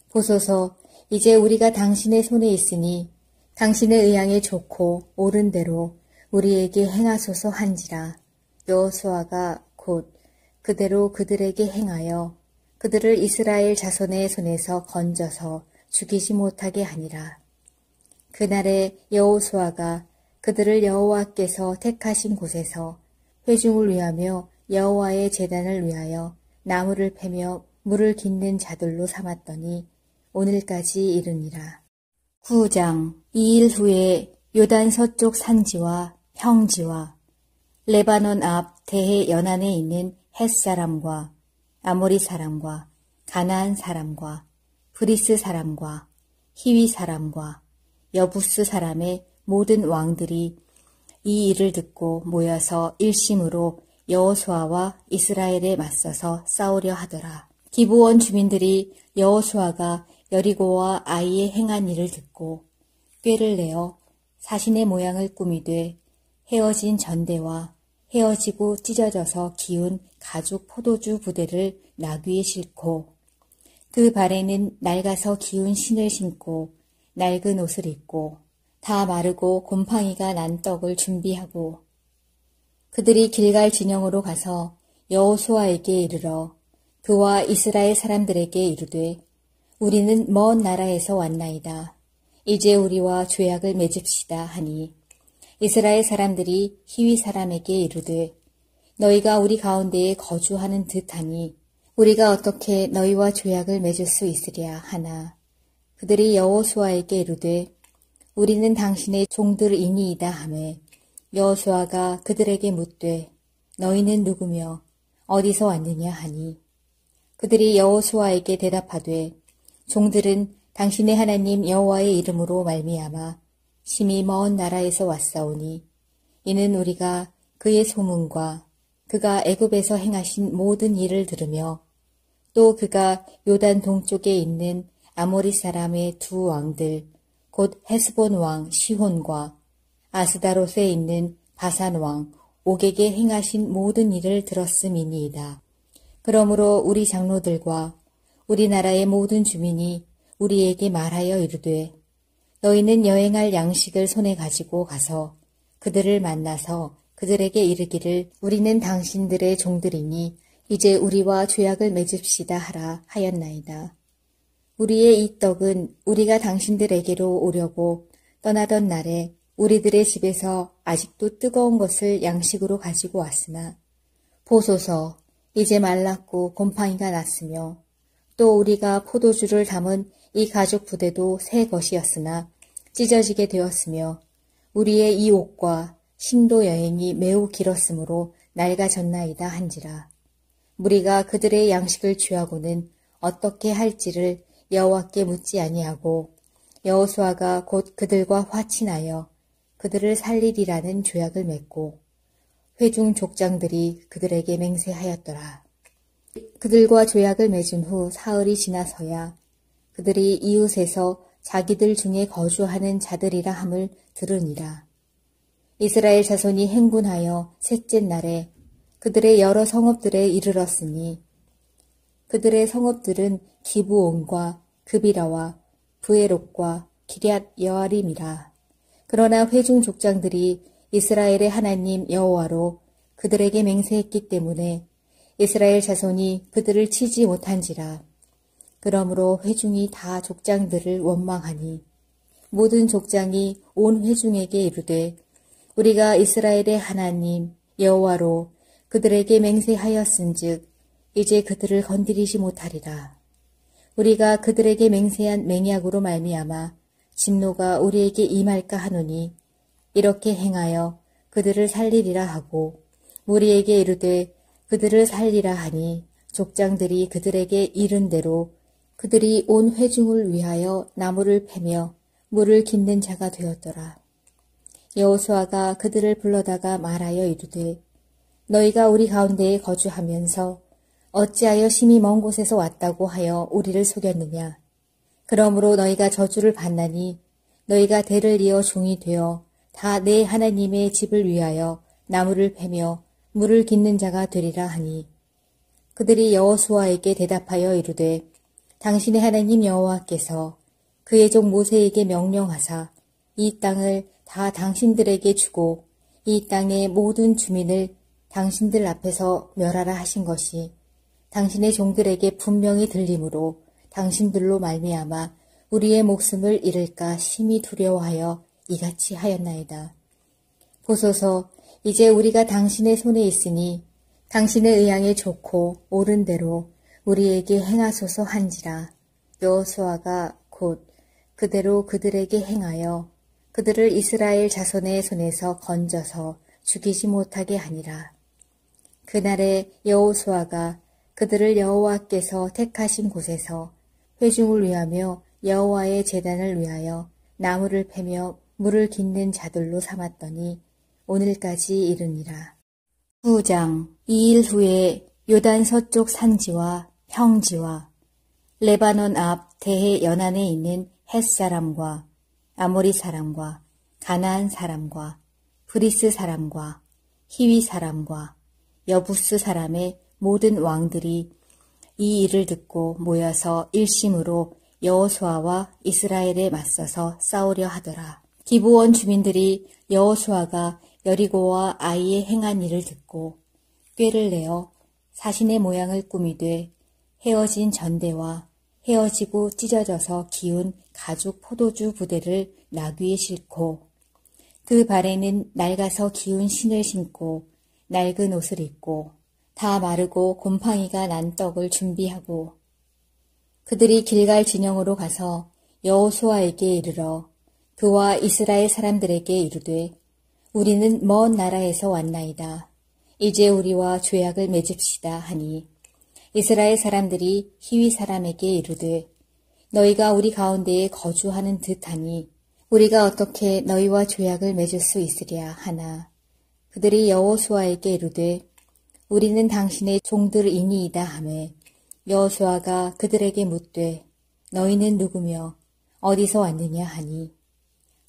보소서 이제 우리가 당신의 손에 있으니 당신의 의향에 좋고 옳은 대로 우리에게 행하소서 한지라. 여호수아가 곧 그대로 그들에게 행하여 그들을 이스라엘 자손의 손에서 건져서 죽이지 못하게 하니라. 그날에 여호수아가 그들을 여호와께서 택하신 곳에서 회중을 위하며 여호와의 제단을 위하여 나무를 패며 물을 깃는 자들로 삼았더니 오늘까지 이르니라. 9장. 2일 후에 요단 서쪽 산지와 평지와 레바논 앞 대해 연안에 있는 햇사람과 아모리 사람과 가나안 사람과 브리스 사람과 히위 사람과 여부스 사람의 모든 왕들이 이 일을 듣고 모여서 일심으로 여호수아와 이스라엘에 맞서서 싸우려 하더라. 기브온 주민들이 여호수아가 여리고와 아이에 행한 일을 듣고 꾀를 내어 사신의 모양을 꾸미되 헤어진 전대와 헤어지고 찢어져서 기운 가죽 포도주 부대를 나귀에 싣고 그 발에는 낡아서 기운 신을 신고 낡은 옷을 입고 다 마르고 곰팡이가 난 떡을 준비하고 그들이 길갈 진영으로 가서 여호수아에게 이르러 그와 이스라엘 사람들에게 이르되 우리는 먼 나라에서 왔나이다. 이제 우리와 조약을 맺읍시다 하니 이스라엘 사람들이 히위 사람에게 이르되 너희가 우리 가운데에 거주하는 듯하니 우리가 어떻게 너희와 조약을 맺을 수 있으랴 하나 그들이 여호수아에게 이르되 우리는 당신의 종들이니이다 하매 여호수아가 그들에게 묻되 너희는 누구며 어디서 왔느냐 하니 그들이 여호수아에게 대답하되 종들은 당신의 하나님 여호와의 이름으로 말미암아 심히 먼 나라에서 왔사오니 이는 우리가 그의 소문과 그가 애굽에서 행하신 모든 일을 들으며 또 그가 요단 동쪽에 있는 아모리 사람의 두 왕들 곧 헤스본 왕 시혼과 아스다롯에 있는 바산 왕 옥에게 행하신 모든 일을 들었음이니이다. 그러므로 우리 장로들과 우리나라의 모든 주민이 우리에게 말하여 이르되 너희는 여행할 양식을 손에 가지고 가서 그들을 만나서 그들에게 이르기를 우리는 당신들의 종들이니 이제 우리와 조약을 맺읍시다 하라 하였나이다. 우리의 이 떡은 우리가 당신들에게로 오려고 떠나던 날에 우리들의 집에서 아직도 뜨거운 것을 양식으로 가지고 왔으나 보소서 이제 말랐고 곰팡이가 났으며 또 우리가 포도주를 담은 이 가죽 부대도 새 것이었으나 찢어지게 되었으며 우리의 이 옷과 신도 여행이 매우 길었으므로 낡아졌나이다 한지라. 무리가 그들의 양식을 취하고는 어떻게 할지를 여호와께 묻지 아니하고 여호수아가 곧 그들과 화친하여 그들을 살리리라는 조약을 맺고 회중 족장들이 그들에게 맹세하였더라. 그들과 조약을 맺은 후 사흘이 지나서야 그들이 이웃에서 자기들 중에 거주하는 자들이라 함을 들으니라. 이스라엘 자손이 행군하여 셋째 날에 그들의 여러 성읍들에 이르렀으니 그들의 성읍들은 기브온과 그비라와 브에롯과 기럇 여아림이라. 그러나 회중 족장들이 이스라엘의 하나님 여호와로 그들에게 맹세했기 때문에 이스라엘 자손이 그들을 치지 못한지라. 그러므로 회중이 다 족장들을 원망하니 모든 족장이 온 회중에게 이르되 우리가 이스라엘의 하나님 여호와로 그들에게 맹세하였은즉 이제 그들을 건드리지 못하리라. 우리가 그들에게 맹세한 맹약으로 말미암아 진노가 우리에게 임할까 하노니 이렇게 행하여 그들을 살리리라 하고 우리에게 이르되 그들을 살리라 하니 족장들이 그들에게 이른 대로 그들이 온 회중을 위하여 나무를 패며 물을 깃는 자가 되었더라. 여호수아가 그들을 불러다가 말하여 이르되 너희가 우리 가운데에 거주하면서 어찌하여 심히 먼 곳에서 왔다고 하여 우리를 속였느냐. 그러므로 너희가 저주를 받나니 너희가 대를 이어 종이 되어 다 내 하나님의 집을 위하여 나무를 패며 물을 깃는 자가 되리라 하니 그들이 여호수아에게 대답하여 이르되 당신의 하나님 여호와께서 그의 종 모세에게 명령하사 이 땅을 다 당신들에게 주고 이 땅의 모든 주민을 당신들 앞에서 멸하라 하신 것이 당신의 종들에게 분명히 들림으로 당신들로 말미암아 우리의 목숨을 잃을까 심히 두려워하여 이같이 하였나이다. 보소서 이제 우리가 당신의 손에 있으니 당신의 의향에 좋고 옳은 대로 우리에게 행하소서 한지라. 여호수아가 곧 그대로 그들에게 행하여 그들을 이스라엘 자손의 손에서 건져서 죽이지 못하게 하니라. 그날에 여호수아가 그들을 여호와께서 택하신 곳에서 회중을 위하며 여호와의 제단을 위하여 나무를 패며 물을 깃는 자들로 삼았더니 오늘까지 이르니라. 후장 2일 후에 요단 서쪽 산지와 평지와 레바논 앞 대해 연안에 있는 햇사람과 아모리 사람과 가나안 사람과 브리스 사람과 히위 사람과 여부스 사람의 모든 왕들이 이 일을 듣고 모여서 일심으로 여호수아와 이스라엘에 맞서서 싸우려 하더라. 기브온 주민들이 여호수아가 여리고와 아이에 행한 일을 듣고 꾀를 내어 사신의 모양을 꾸미되 헤어진 전대와 헤어지고 찢어져서 기운 가죽 포도주 부대를 나귀에 싣고 그 발에는 낡아서 기운 신을 신고 낡은 옷을 입고 다 마르고 곰팡이가 난 떡을 준비하고 그들이 길갈 진영으로 가서 여호수아에게 이르러 그와 이스라엘 사람들에게 이르되 우리는 먼 나라에서 왔나이다. 이제 우리와 조약을 맺읍시다 하니 이스라엘 사람들이 히위 사람에게 이르되 너희가 우리 가운데에 거주하는 듯하니 우리가 어떻게 너희와 조약을 맺을 수 있으랴 하나 그들이 여호수아에게 이르되 우리는 당신의 종들이니이다 하매 여호수아가 그들에게 묻되 너희는 누구며 어디서 왔느냐 하니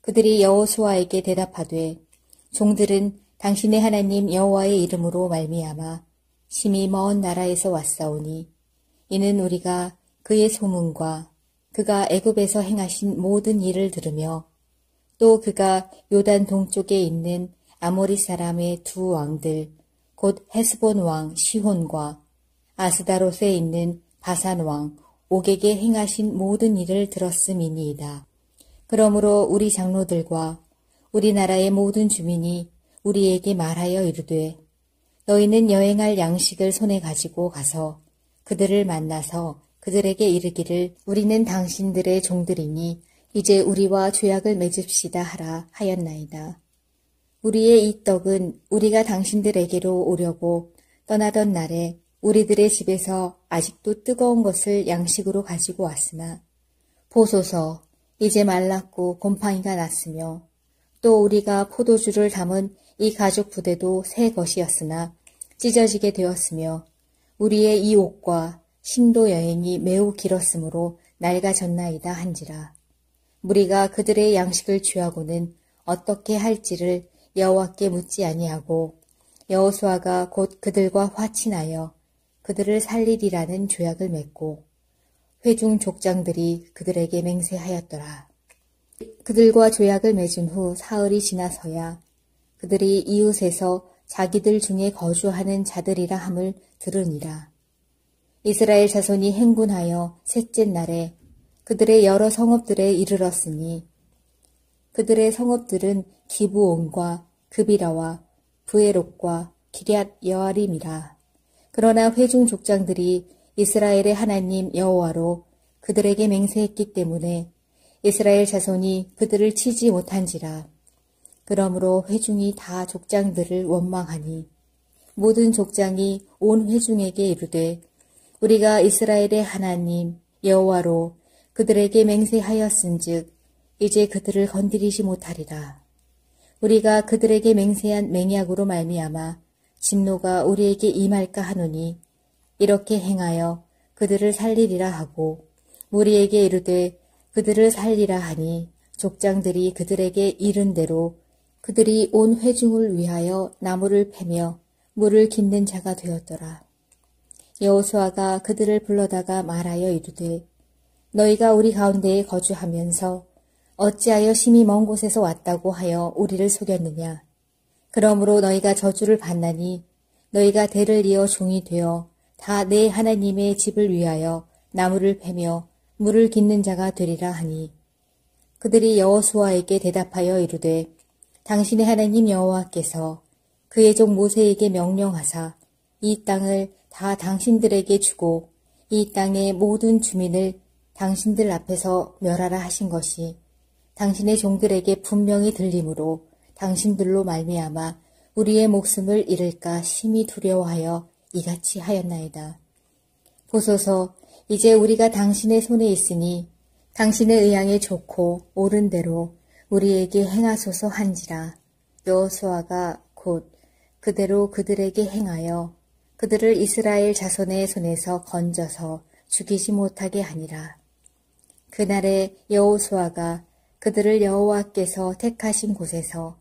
그들이 여호수아에게 대답하되 종들은 당신의 하나님 여호와의 이름으로 말미암아 심히 먼 나라에서 왔사오니 이는 우리가 그의 소문과 그가 애굽에서 행하신 모든 일을 들으며 또 그가 요단 동쪽에 있는 아모리 사람의 두 왕들 곧 헤스본 왕 시혼과 아스다롯에 있는 바산 왕 옥에게 행하신 모든 일을 들었음이니이다. 그러므로 우리 장로들과 우리나라의 모든 주민이 우리에게 말하여 이르되 너희는 여행할 양식을 손에 가지고 가서 그들을 만나서 그들에게 이르기를 우리는 당신들의 종들이니 이제 우리와 조약을 맺읍시다 하라 하였나이다. 우리의 이 떡은 우리가 당신들에게로 오려고 떠나던 날에 우리들의 집에서 아직도 뜨거운 것을 양식으로 가지고 왔으나 보소서 이제 말랐고 곰팡이가 났으며 또 우리가 포도주를 담은 이 가죽 부대도 새 것이었으나 찢어지게 되었으며 우리의 이 옷과 신도 여행이 매우 길었으므로 낡아졌나이다 한지라. 무리가 그들의 양식을 취하고는 어떻게 할지를 여호와께 묻지 아니하고 여호수아가 곧 그들과 화친하여 그들을 살리리라는 조약을 맺고 회중 족장들이 그들에게 맹세하였더라. 그들과 조약을 맺은 후 사흘이 지나서야 그들이 이웃에서 자기들 중에 거주하는 자들이라 함을 들으니라. 이스라엘 자손이 행군하여 셋째 날에 그들의 여러 성읍들에 이르렀으니 그들의 성읍들은 기브온과 그비라와 브에롯과 기럇 여아림이라. 그러나 회중 족장들이 이스라엘의 하나님 여호와로 그들에게 맹세했기 때문에 이스라엘 자손이 그들을 치지 못한지라. 그러므로 회중이 다 족장들을 원망하니 모든 족장이 온 회중에게 이르되 우리가 이스라엘의 하나님 여호와로 그들에게 맹세하였은즉 이제 그들을 건드리지 못하리라. 우리가 그들에게 맹세한 맹약으로 말미암아 진노가 우리에게 임할까 하노니 이렇게 행하여 그들을 살리리라 하고 우리에게 이르되 그들을 살리라 하니 족장들이 그들에게 이른 대로 그들이 온 회중을 위하여 나무를 패며 물을 깃는 자가 되었더라. 여호수아가 그들을 불러다가 말하여 이르되 너희가 우리 가운데에 거주하면서 어찌하여 심히 먼 곳에서 왔다고 하여 우리를 속였느냐. 그러므로 너희가 저주를 받나니 너희가 대를 이어 종이 되어 다 내 하나님의 집을 위하여 나무를 패며 물을 깃는 자가 되리라 하니 그들이 여호수아에게 대답하여 이르되 당신의 하나님 여호와께서 그의 종 모세에게 명령하사 이 땅을 다 당신들에게 주고 이 땅의 모든 주민을 당신들 앞에서 멸하라 하신 것이 당신의 종들에게 분명히 들림으로 당신들로 말미암아 우리의 목숨을 잃을까 심히 두려워하여 이같이 하였나이다. 보소서 이제 우리가 당신의 손에 있으니 당신의 의향에 좋고 옳은 대로 우리에게 행하소서 한지라. 여호수아가 곧 그대로 그들에게 행하여 그들을 이스라엘 자손의 손에서 건져서 죽이지 못하게 하니라. 그날에 여호수아가 그들을 여호와께서 택하신 곳에서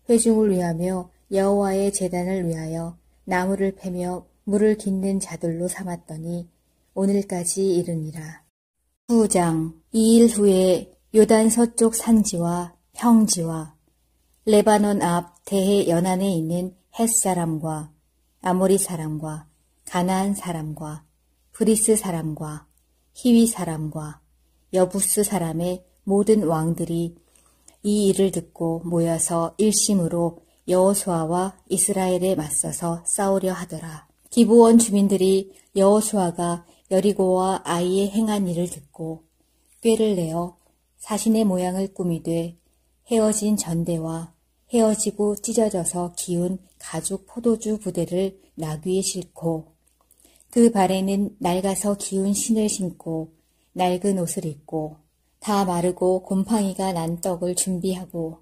회중을 위하며 여호와의 제단을 위하여 나무를 패며 물을 깃는 자들로 삼았더니 오늘까지 이르니라. 9장. 이 일 후에 요단 서쪽 산지와 평지와 레바논 앞 대해 연안에 있는 햇사람과 아모리 사람과 가나안 사람과 브리스 사람과 히위 사람과 여부스 사람의 모든 왕들이 이 일을 듣고 모여서 일심으로 여호수아와 이스라엘에 맞서서 싸우려 하더라. 기브온 주민들이 여호수아가 여리고와 아이에 행한 일을 듣고 꾀를 내어 사신의 모양을 꾸미되 헤어진 전대와 헤어지고 찢어져서 기운 가죽 포도주 부대를 나귀에 싣고 그 발에는 낡아서 기운 신을 신고 낡은 옷을 입고 다 마르고 곰팡이가 난 떡을 준비하고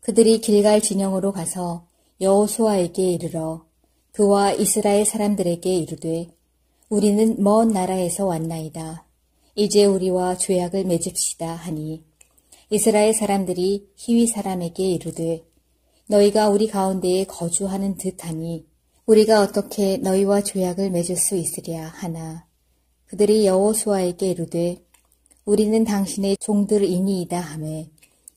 그들이 길갈 진영으로 가서 여호수아에게 이르러 그와 이스라엘 사람들에게 이르되 우리는 먼 나라에서 왔나이다. 이제 우리와 조약을 맺읍시다 하니 이스라엘 사람들이 히위 사람에게 이르되 너희가 우리 가운데에 거주하는 듯하니 우리가 어떻게 너희와 조약을 맺을 수 있으랴 하나 그들이 여호수아에게 이르되 우리는 당신의 종들이니이다 하매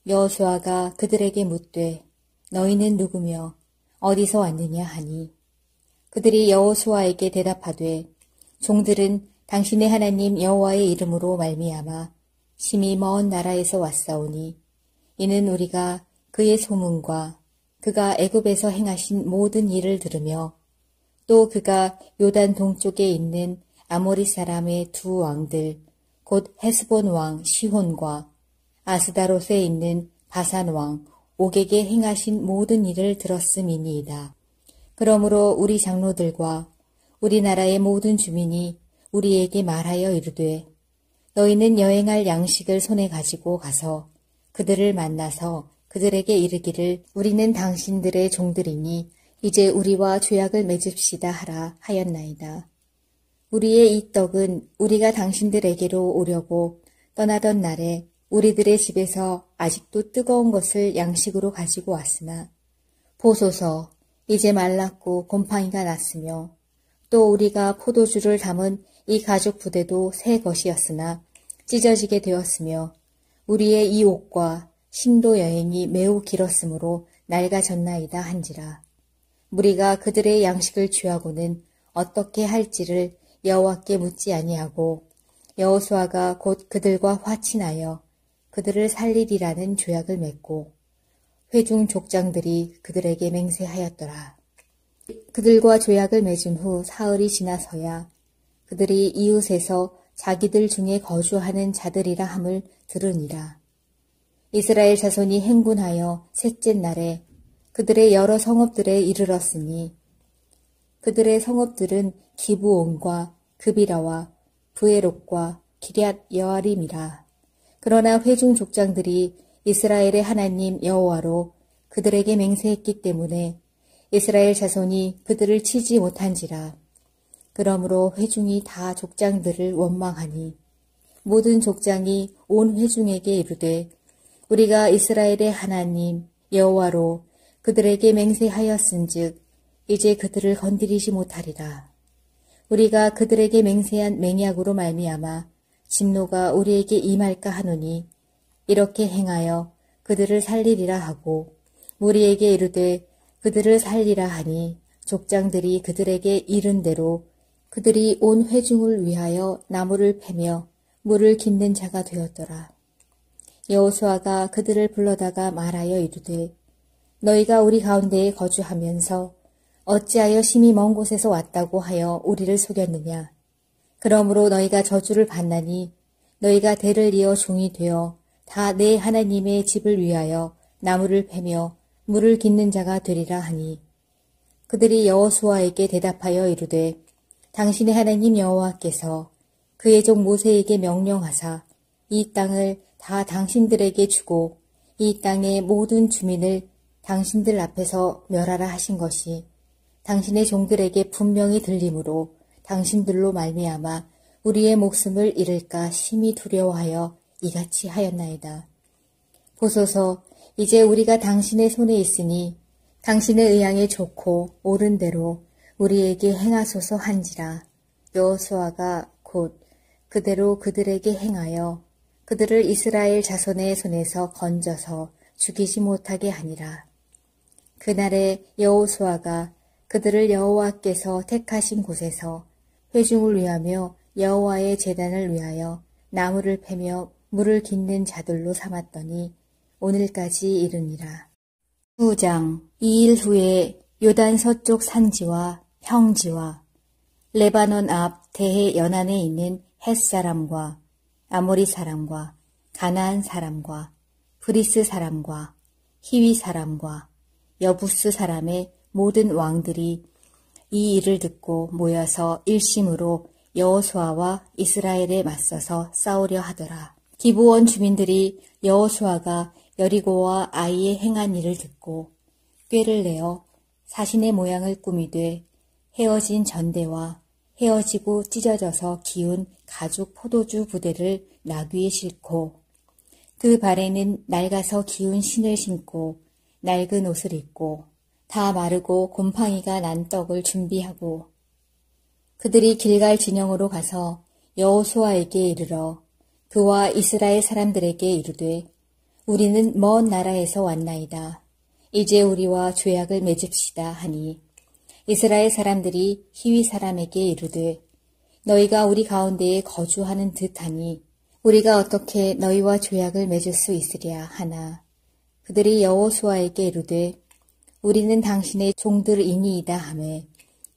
여호수아가 그들에게 묻되 너희는 누구며 어디서 왔느냐 하니 그들이 여호수아에게 대답하되 종들은 당신의 하나님 여호와의 이름으로 말미암아 심히 먼 나라에서 왔사오니 이는 우리가 그의 소문과 그가 애굽에서 행하신 모든 일을 들으며 또 그가 요단 동쪽에 있는 아모리 사람의 두 왕들 곧 헤스본 왕 시혼과 아스다롯에 있는 바산 왕 옥에게 행하신 모든 일을 들었음이니이다. 그러므로 우리 장로들과 우리나라의 모든 주민이 우리에게 말하여 이르되 너희는 여행할 양식을 손에 가지고 가서 그들을 만나서 그들에게 이르기를 우리는 당신들의 종들이니 이제 우리와 조약을 맺읍시다 하라 하였나이다. 우리의 이 떡은 우리가 당신들에게로 오려고 떠나던 날에 우리들의 집에서 아직도 뜨거운 것을 양식으로 가지고 왔으나 보소서 이제 말랐고 곰팡이가 났으며 또 우리가 포도주를 담은 이 가죽 부대도 새 것이었으나 찢어지게 되었으며 우리의 이 옷과 신도 여행이 매우 길었으므로 낡아졌나이다 한지라. 무리가 그들의 양식을 취하고는 어떻게 할지를 여호와께 묻지 아니하고 여호수아가 곧 그들과 화친하여 그들을 살리리라는 조약을 맺고 회중 족장들이 그들에게 맹세하였더라. 그들과 조약을 맺은 후 사흘이 지나서야 그들이 이웃에서 자기들 중에 거주하는 자들이라 함을 들으니라. 이스라엘 자손이 행군하여 셋째 날에 그들의 여러 성읍들에 이르렀으니 그들의 성읍들은 기브온과 그비라와 브에롯과 기럇 여아림이라. 그러나 회중 족장들이 이스라엘의 하나님 여호와로 그들에게 맹세했기 때문에 이스라엘 자손이 그들을 치지 못한지라. 그러므로 회중이 다 족장들을 원망하니 모든 족장이 온 회중에게 이르되 우리가 이스라엘의 하나님 여호와로 그들에게 맹세하였은즉 이제 그들을 건드리지 못하리라. 우리가 그들에게 맹세한 맹약으로 말미암아 진노가 우리에게 임할까 하노니 이렇게 행하여 그들을 살리리라 하고 우리에게 이르되 그들을 살리라 하니 족장들이 그들에게 이른 대로 그들이 온 회중을 위하여 나무를 패며 물을 깃는 자가 되었더라. 여호수아가 그들을 불러다가 말하여 이르되 너희가 우리 가운데에 거주하면서 어찌하여 심히 먼 곳에서 왔다고 하여 우리를 속였느냐. 그러므로 너희가 저주를 받나니 너희가 대를 이어 종이 되어 다 내 하나님의 집을 위하여 나무를 패며 물을 깃는 자가 되리라 하니 그들이 여호수아에게 대답하여 이르되 당신의 하나님 여호와께서 그의 종 모세에게 명령하사 이 땅을 다 당신들에게 주고 이 땅의 모든 주민을 당신들 앞에서 멸하라 하신 것이 당신의 종들에게 분명히 들림으로 당신들로 말미암아 우리의 목숨을 잃을까 심히 두려워하여 이같이 하였나이다. 보소서 이제 우리가 당신의 손에 있으니 당신의 의향에 좋고 옳은 대로 우리에게 행하소서 한지라. 여호수아가 곧 그대로 그들에게 행하여 그들을 이스라엘 자손의 손에서 건져서 죽이지 못하게 하니라. 그날에 여호수아가 그들을 여호와께서 택하신 곳에서 회중을 위하며 여호와의 제단을 위하여 나무를 패며 물을 깃는 자들로 삼았더니 오늘까지 이르니라. 9장. 2일 후에 요단 서쪽 산지와 평지와 레바논 앞 대해 연안에 있는 햇사람과 아모리 사람과 가나안 사람과 브리스 사람과 히위 사람과 여부스 사람의 모든 왕들이 이 일을 듣고 모여서 일심으로 여호수아와 이스라엘에 맞서서 싸우려 하더라. 기브온 주민들이 여호수아가 여리고와 아이에 행한 일을 듣고 꾀를 내어 사신의 모양을 꾸미되 헤어진 전대와 헤어지고 찢어져서 기운 가죽 포도주 부대를 나귀에 싣고 그 발에는 낡아서 기운 신을 신고 낡은 옷을 입고 다 마르고 곰팡이가 난 떡을 준비하고 그들이 길갈 진영으로 가서 여호수아에게 이르러 그와 이스라엘 사람들에게 이르되 우리는 먼 나라에서 왔나이다. 이제 우리와 조약을 맺읍시다 하니 이스라엘 사람들이 히위 사람에게 이르되 너희가 우리 가운데에 거주하는 듯하니 우리가 어떻게 너희와 조약을 맺을 수 있으랴 하나 그들이 여호수아에게 이르되 우리는 당신의 종들이니이다 하매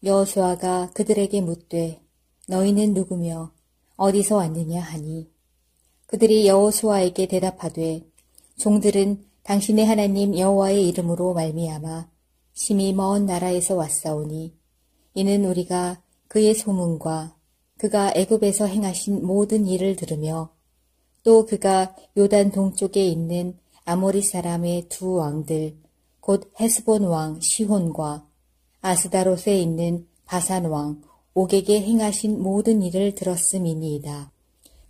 여호수아가 그들에게 묻되 너희는 누구며 어디서 왔느냐 하니 그들이 여호수아에게 대답하되 종들은 당신의 하나님 여호와의 이름으로 말미암아 심히 먼 나라에서 왔사오니 이는 우리가 그의 소문과 그가 애굽에서 행하신 모든 일을 들으며 또 그가 요단 동쪽에 있는 아모리 사람의 두 왕들 곧 헤스본 왕 시혼과 아스다롯에 있는 바산 왕 옥에게 행하신 모든 일을 들었음이니이다.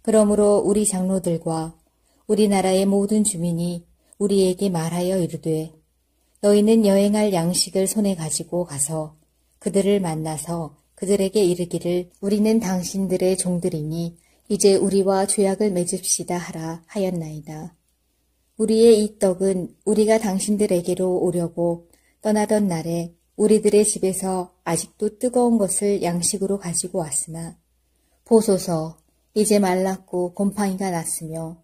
그러므로 우리 장로들과 우리나라의 모든 주민이 우리에게 말하여 이르되 너희는 여행할 양식을 손에 가지고 가서 그들을 만나서 그들에게 이르기를 우리는 당신들의 종들이니 이제 우리와 조약을 맺읍시다 하라 하였나이다. 우리의 이 떡은 우리가 당신들에게로 오려고 떠나던 날에 우리들의 집에서 아직도 뜨거운 것을 양식으로 가지고 왔으나 보소서 이제 말랐고 곰팡이가 났으며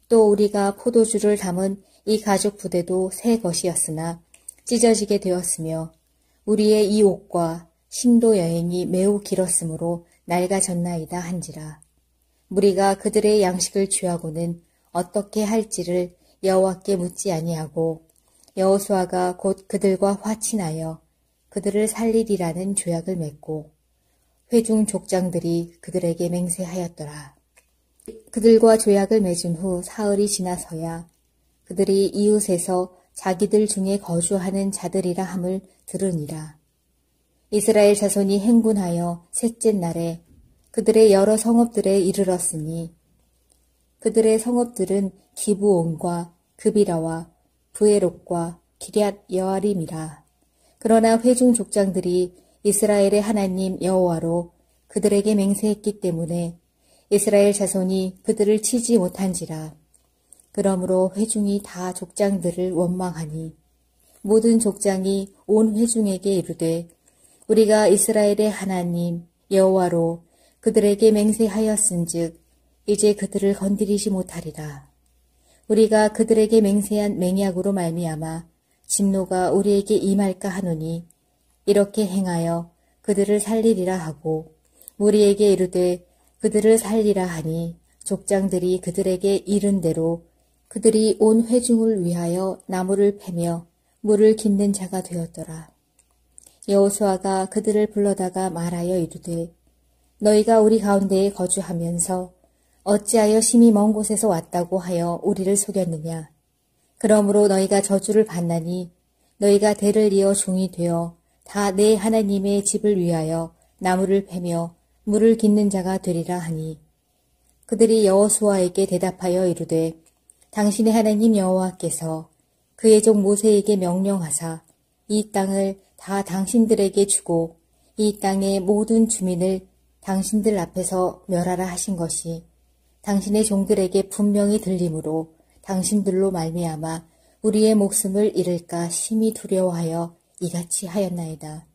또 우리가 포도주를 담은 이 가죽 부대도 새 것이었으나 찢어지게 되었으며 우리의 이 옷과 신도 여행이 매우 길었으므로 낡아졌나이다 한지라. 무리가 그들의 양식을 취하고는 어떻게 할지를 여호와께 묻지 아니하고 여호수아가 곧 그들과 화친하여 그들을 살리리라는 조약을 맺고 회중 족장들이 그들에게 맹세하였더라. 그들과 조약을 맺은 후 사흘이 지나서야 그들이 이웃에서 자기들 중에 거주하는 자들이라 함을 들으니라. 이스라엘 자손이 행군하여 셋째 날에 그들의 여러 성읍들에 이르렀으니 그들의 성읍들은 기브온과 그비라와 브에롯과 기럇 여아림이라. 그러나 회중 족장들이 이스라엘의 하나님 여호와로 그들에게 맹세했기 때문에 이스라엘 자손이 그들을 치지 못한지라. 그러므로 회중이 다 족장들을 원망하니 모든 족장이 온 회중에게 이르되 우리가 이스라엘의 하나님 여호와로 그들에게 맹세하였은즉 이제 그들을 건드리지 못하리라. 우리가 그들에게 맹세한 맹약으로 말미암아 진노가 우리에게 임할까 하노니 이렇게 행하여 그들을 살리리라 하고 우리에게 이르되 그들을 살리라 하니 족장들이 그들에게 이른 대로 그들이 온 회중을 위하여 나무를 패며 물을 깃는 자가 되었더라. 여호수아가 그들을 불러다가 말하여 이르되 너희가 우리 가운데에 거주하면서 어찌하여 심히 먼 곳에서 왔다고 하여 우리를 속였느냐. 그러므로 너희가 저주를 받나니 너희가 대를 이어 종이 되어 다 내 하나님의 집을 위하여 나무를 패며 물을 깃는 자가 되리라 하니 그들이 여호수아에게 대답하여 이르되 당신의 하나님 여호와께서 그의 종 모세에게 명령하사 이 땅을 다 당신들에게 주고 이 땅의 모든 주민을 당신들 앞에서 멸하라 하신 것이 당신의 종들에게 분명히 들림으로 당신들로 말미암아 우리의 목숨을 잃을까 심히 두려워하여 이같이 하였나이다.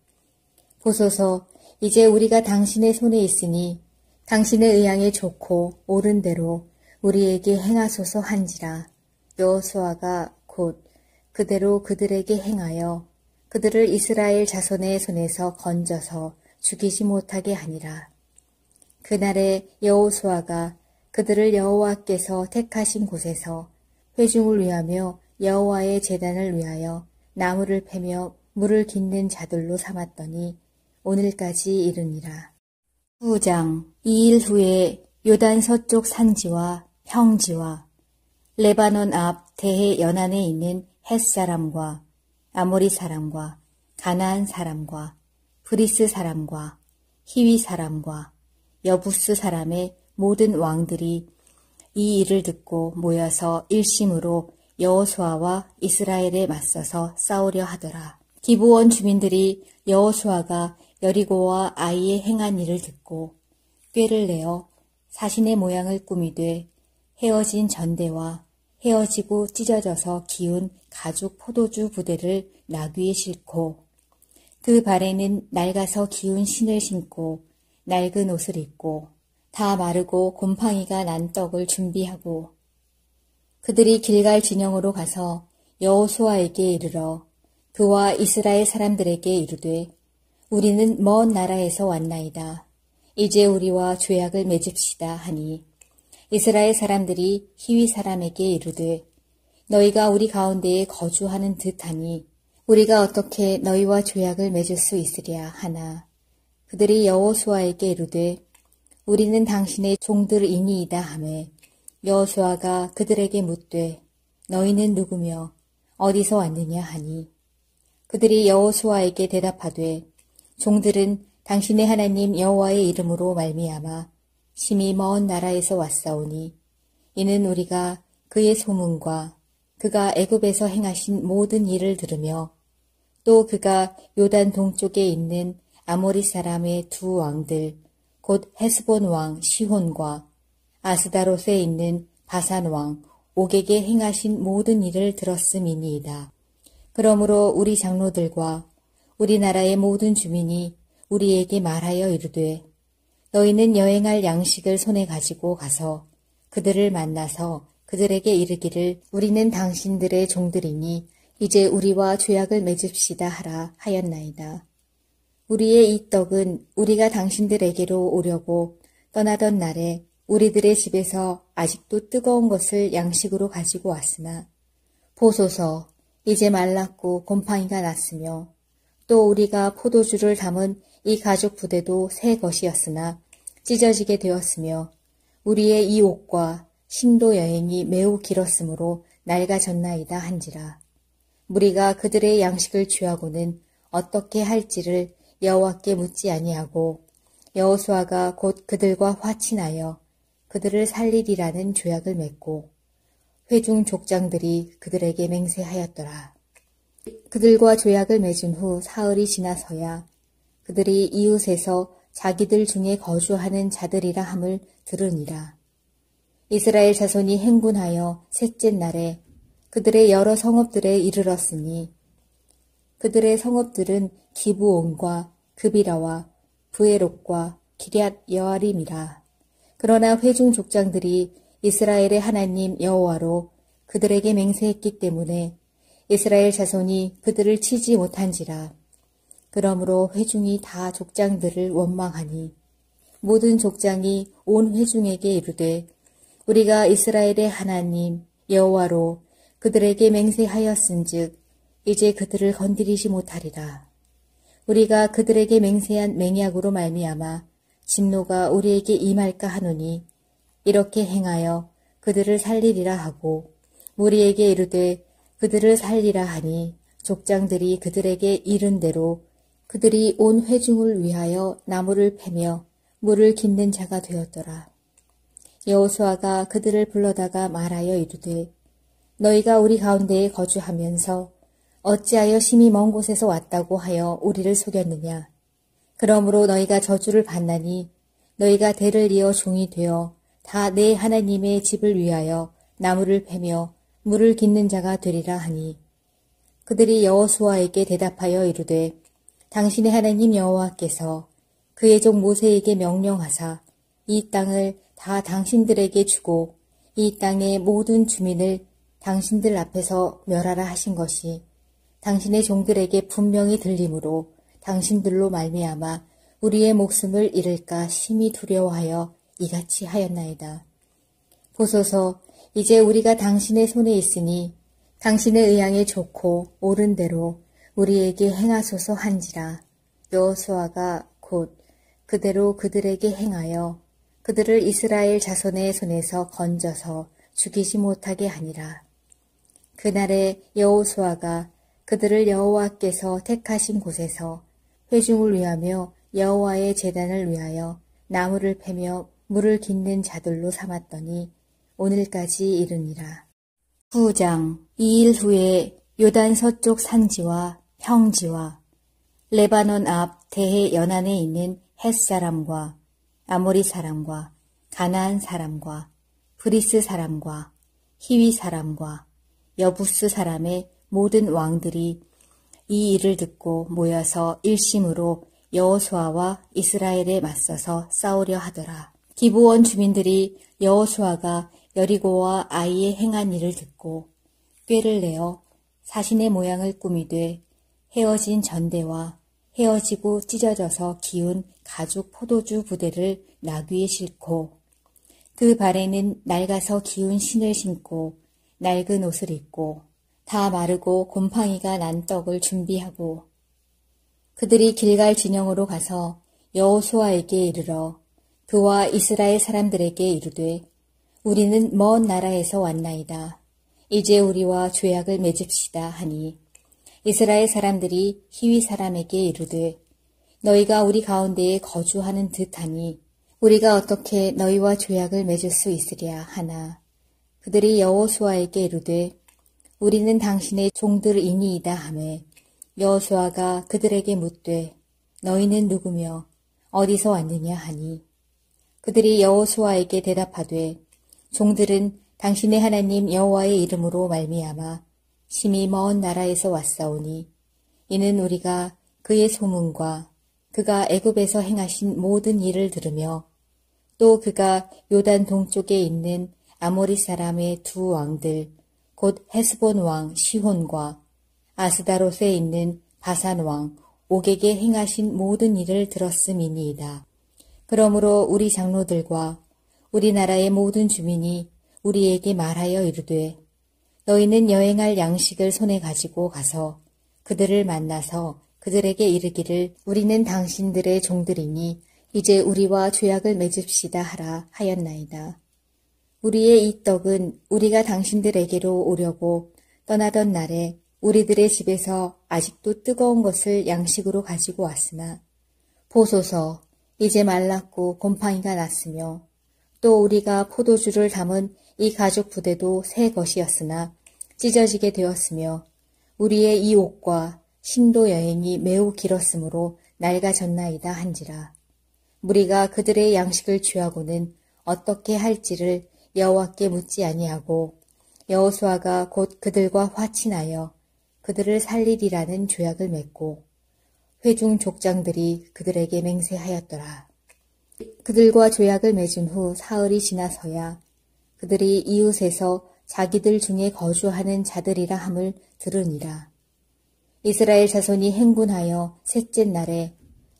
보소서 이제 우리가 당신의 손에 있으니 당신의 의향에 좋고 옳은 대로 우리에게 행하소서 한지라. 여호수아가 곧 그대로 그들에게 행하여 그들을 이스라엘 자손의 손에서 건져서 죽이지 못하게 하니라. 그날에 여호수아가 그들을 여호와께서 택하신 곳에서 회중을 위하며 여호와의 제단을 위하여 나무를 패며 물을 깃는 자들로 삼았더니 오늘까지 이르니라. 9장. 2일 후에 요단 서쪽 산지와 평지와 레바논 앞 대해 연안에 있는 햇사람과 아모리 사람과 가나안 사람과 브리스 사람과 히위 사람과 여부스 사람의 모든 왕들이 이 일을 듣고 모여서 일심으로 여호수아와 이스라엘에 맞서서 싸우려 하더라. 기브온 주민들이 여호수아가 여리고와 아이에 행한 일을 듣고 꾀를 내어 사신의 모양을 꾸미되 헤어진 전대와 헤어지고 찢어져서 기운 가죽 포도주 부대를 나귀에 싣고 그 발에는 낡아서 기운 신을 신고 낡은 옷을 입고 다 마르고 곰팡이가 난 떡을 준비하고 그들이 길갈 진영으로 가서 여호수아에게 이르러 그와 이스라엘 사람들에게 이르되 우리는 먼 나라에서 왔나이다. 이제 우리와 조약을 맺읍시다 하니 이스라엘 사람들이 히위 사람에게 이르되 너희가 우리 가운데에 거주하는 듯하니 우리가 어떻게 너희와 조약을 맺을 수 있으랴 하나 그들이 여호수아에게 이르되 우리는 당신의 종들이니이다 하매 여호수아가 그들에게 묻되 너희는 누구며 어디서 왔느냐 하니 그들이 여호수아에게 대답하되 종들은 당신의 하나님 여호와의 이름으로 말미암아 심히 먼 나라에서 왔사오니 이는 우리가 그의 소문과 그가 애굽에서 행하신 모든 일을 들으며 또 그가 요단 동쪽에 있는 아모리 사람의 두 왕들 곧 헤스본 왕 시혼과 아스다롯에 있는 바산 왕 옥에게 행하신 모든 일을 들었음이니이다. 그러므로 우리 장로들과 우리나라의 모든 주민이 우리에게 말하여 이르되 너희는 여행할 양식을 손에 가지고 가서 그들을 만나서 그들에게 이르기를 우리는 당신들의 종들이니 이제 우리와 조약을 맺읍시다 하라 하였나이다. 우리의 이 떡은 우리가 당신들에게로 오려고 떠나던 날에 우리들의 집에서 아직도 뜨거운 것을 양식으로 가지고 왔으나 보소서 이제 말랐고 곰팡이가 났으며 또 우리가 포도주를 담은 이 가죽 부대도 새 것이었으나 찢어지게 되었으며 우리의 이 옷과 신도 여행이 매우 길었으므로 낡아졌나이다 한지라. 무리가 그들의 양식을 취하고는 어떻게 할지를 여호와께 묻지 아니하고 여호수아가 곧 그들과 화친하여 그들을 살리리라는 조약을 맺고 회중 족장들이 그들에게 맹세하였더라. 그들과 조약을 맺은 후 사흘이 지나서야 그들이 이웃에서 자기들 중에 거주하는 자들이라 함을 들으니라. 이스라엘 자손이 행군하여 셋째 날에 그들의 여러 성읍들에 이르렀으니 그들의 성읍들은 기브온과 그비라와 브에롯과 기럇 여아림이라. 그러나 회중 족장들이 이스라엘의 하나님 여호와로 그들에게 맹세했기 때문에 이스라엘 자손이 그들을 치지 못한지라. 그러므로 회중이 다 족장들을 원망하니 모든 족장이 온 회중에게 이르되 우리가 이스라엘의 하나님 여호와로 그들에게 맹세하였은즉 이제 그들을 건드리지 못하리라. 우리가 그들에게 맹세한 맹약으로 말미암아 진노가 우리에게 임할까 하노니 이렇게 행하여 그들을 살리리라 하고 무리에게 이르되 그들을 살리라 하니 족장들이 그들에게 이른 대로 그들이 온 회중을 위하여 나무를 패며 물을 깃는 자가 되었더라. 여호수아가 그들을 불러다가 말하여 이르되 너희가 우리 가운데에 거주하면서 어찌하여 심히 먼 곳에서 왔다고 하여 우리를 속였느냐. 그러므로 너희가 저주를 받나니 너희가 대를 이어 종이 되어 다 내 하나님의 집을 위하여 나무를 패며 물을 깃는 자가 되리라 하니 그들이 여호수아에게 대답하여 이르되 당신의 하나님 여호와께서 그의 종 모세에게 명령하사 이 땅을 다 당신들에게 주고 이 땅의 모든 주민을 당신들 앞에서 멸하라 하신 것이 당신의 종들에게 분명히 들림으로 당신들로 말미암아 우리의 목숨을 잃을까 심히 두려워하여 이같이 하였나이다. 보소서 이제 우리가 당신의 손에 있으니 당신의 의향에 좋고 옳은 대로 우리에게 행하소서 한지라. 여호수아가 곧 그대로 그들에게 행하여 그들을 이스라엘 자손의 손에서 건져서 죽이지 못하게 하니라. 그날에 여호수아가 그들을 여호와께서 택하신 곳에서 회중을 위하며 여호와의 제단을 위하여 나무를 패며 물을 깃는 자들로 삼았더니 오늘까지 이르니라. 9장. 2일 후에 요단 서쪽 산지와 평지와 레바논 앞 대해 연안에 있는 햇사람과 아모리 사람과 가나안 사람과 브리스 사람과 히위 사람과 여부스 사람의 모든 왕들이 이 일을 듣고 모여서 일심으로 여호수아와 이스라엘에 맞서서 싸우려 하더라. 기브온 주민들이 여호수아가 여리고와 아이에 행한 일을 듣고 꾀를 내어 사신의 모양을 꾸미되 헤어진 전대와 헤어지고 찢어져서 기운 가죽 포도주 부대를 나귀에 싣고 그 발에는 낡아서 기운 신을 신고 낡은 옷을 입고 다 마르고 곰팡이가 난 떡을 준비하고 그들이 길갈 진영으로 가서 여호수아에게 이르러 그와 이스라엘 사람들에게 이르되 우리는 먼 나라에서 왔나이다. 이제 우리와 조약을 맺읍시다 하니 이스라엘 사람들이 히위 사람에게 이르되 너희가 우리 가운데에 거주하는 듯하니 우리가 어떻게 너희와 조약을 맺을 수 있으랴 하나 그들이 여호수아에게 이르되 우리는 당신의 종들이니이다 하매 여호수아가 그들에게 묻되 너희는 누구며 어디서 왔느냐 하니 그들이 여호수아에게 대답하되 종들은 당신의 하나님 여호와의 이름으로 말미암아 심히 먼 나라에서 왔사오니 이는 우리가 그의 소문과 그가 애굽에서 행하신 모든 일을 들으며 또 그가 요단 동쪽에 있는 아모리 사람의 두 왕들 곧 헤스본 왕 시혼과 아스다롯에 있는 바산 왕 옥에게 행하신 모든 일을 들었음이니이다. 그러므로 우리 장로들과 우리나라의 모든 주민이 우리에게 말하여 이르되 너희는 여행할 양식을 손에 가지고 가서 그들을 만나서 그들에게 이르기를 우리는 당신들의 종들이니 이제 우리와 조약을 맺읍시다 하라 하였나이다. 우리의 이 떡은 우리가 당신들에게로 오려고 떠나던 날에 우리들의 집에서 아직도 뜨거운 것을 양식으로 가지고 왔으나 보소서 이제 말랐고 곰팡이가 났으며 또 우리가 포도주를 담은 이 가죽 부대도 새 것이었으나 찢어지게 되었으며 우리의 이 옷과 신도 여행이 매우 길었으므로 낡아졌나이다 한지라. 무리가 그들의 양식을 취하고는 어떻게 할지를 여호와께 묻지 아니하고 여호수아가 곧 그들과 화친하여 그들을 살리리라는 조약을 맺고 회중 족장들이 그들에게 맹세하였더라. 그들과 조약을 맺은 후 사흘이 지나서야 그들이 이웃에서 자기들 중에 거주하는 자들이라 함을 들으니라. 이스라엘 자손이 행군하여 셋째 날에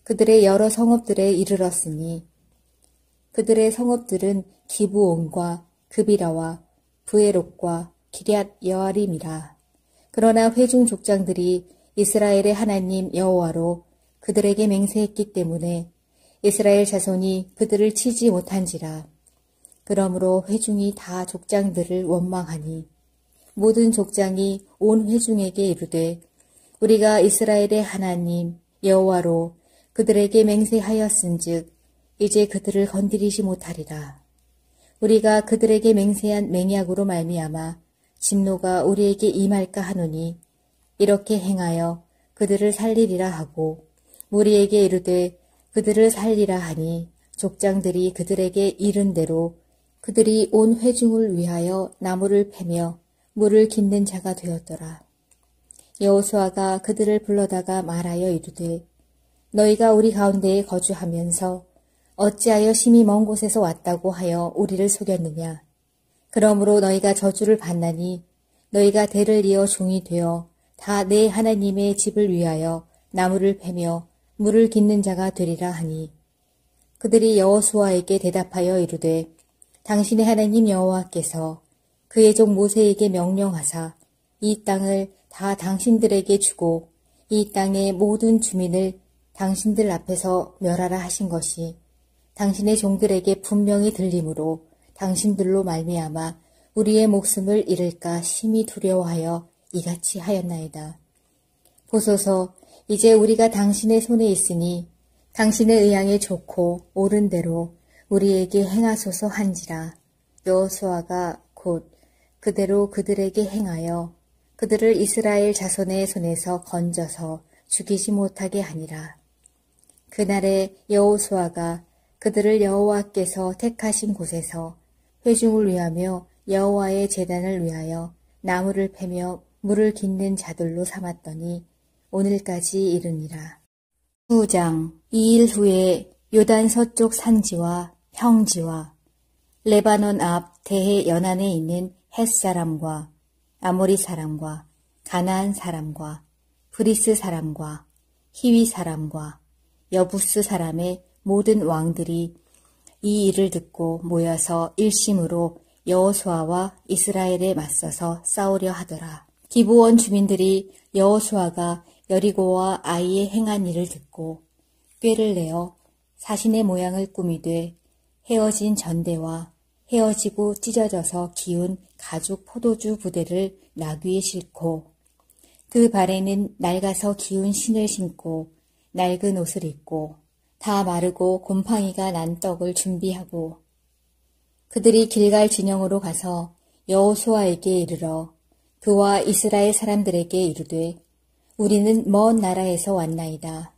그들의 여러 성읍들에 이르렀으니 그들의 성읍들은 기브온과 그비라와 브에롯과 기럇 여아림이라. 그러나 회중 족장들이 이스라엘의 하나님 여호와로 그들에게 맹세했기 때문에 이스라엘 자손이 그들을 치지 못한지라. 그러므로 회중이 다 족장들을 원망하니 모든 족장이 온 회중에게 이르되 우리가 이스라엘의 하나님 여호와로 그들에게 맹세하였은즉 이제 그들을 건드리지 못하리라. 우리가 그들에게 맹세한 맹약으로 말미암아 진노가 우리에게 임할까 하노니 이렇게 행하여 그들을 살리리라 하고 우리에게 이르되 그들을 살리라 하니 족장들이 그들에게 이른 대로 그들이 온 회중을 위하여 나무를 패며 물을 깃는 자가 되었더라. 여호수아가 그들을 불러다가 말하여 이르되 너희가 우리 가운데에 거주하면서 어찌하여 심히 먼 곳에서 왔다고 하여 우리를 속였느냐. 그러므로 너희가 저주를 받나니 너희가 대를 이어 종이 되어 다 내 하나님의 집을 위하여 나무를 패며 물을 깃는 자가 되리라 하니 그들이 여호수아에게 대답하여 이르되 당신의 하나님 여호와께서 그의 종 모세에게 명령하사 이 땅을 다 당신들에게 주고 이 땅의 모든 주민을 당신들 앞에서 멸하라 하신 것이 당신의 종들에게 분명히 들리므로 당신들로 말미암아 우리의 목숨을 잃을까 심히 두려워하여 이같이 하였나이다. 보소서 이제 우리가 당신의 손에 있으니 당신의 의향에 좋고 옳은 대로 우리에게 행하소서 한지라. 여호수아가 곧 그대로 그들에게 행하여 그들을 이스라엘 자손의 손에서 건져서 죽이지 못하게 하니라. 그날에 여호수아가 그들을 여호와께서 택하신 곳에서 회중을 위하며 여호와의 제단을 위하여 나무를 패며 물을 깃는 자들로 삼았더니 오늘까지 이르니라. 9장. 2일 후에 요단 서쪽 산지와 평지와 레바논 앞 대해 연안에 있는 햇사람과 아모리 사람과 가나안 사람과 브리스 사람과 히위 사람과 여부스 사람의 모든 왕들이 이 일을 듣고 모여서 일심으로 여호수아와 이스라엘에 맞서서 싸우려 하더라. 기브온 주민들이 여호수아가 여리고와 아이에 행한 일을 듣고 꾀를 내어 사신의 모양을 꾸미되 헤어진 전대와 헤어지고 찢어져서 기운 가죽 포도주 부대를 나귀에 싣고 그 발에는 낡아서 기운 신을 신고 낡은 옷을 입고 다 마르고 곰팡이가 난 떡을 준비하고 그들이 길갈 진영으로 가서 여호수아에게 이르러 그와 이스라엘 사람들에게 이르되 우리는 먼 나라에서 왔나이다.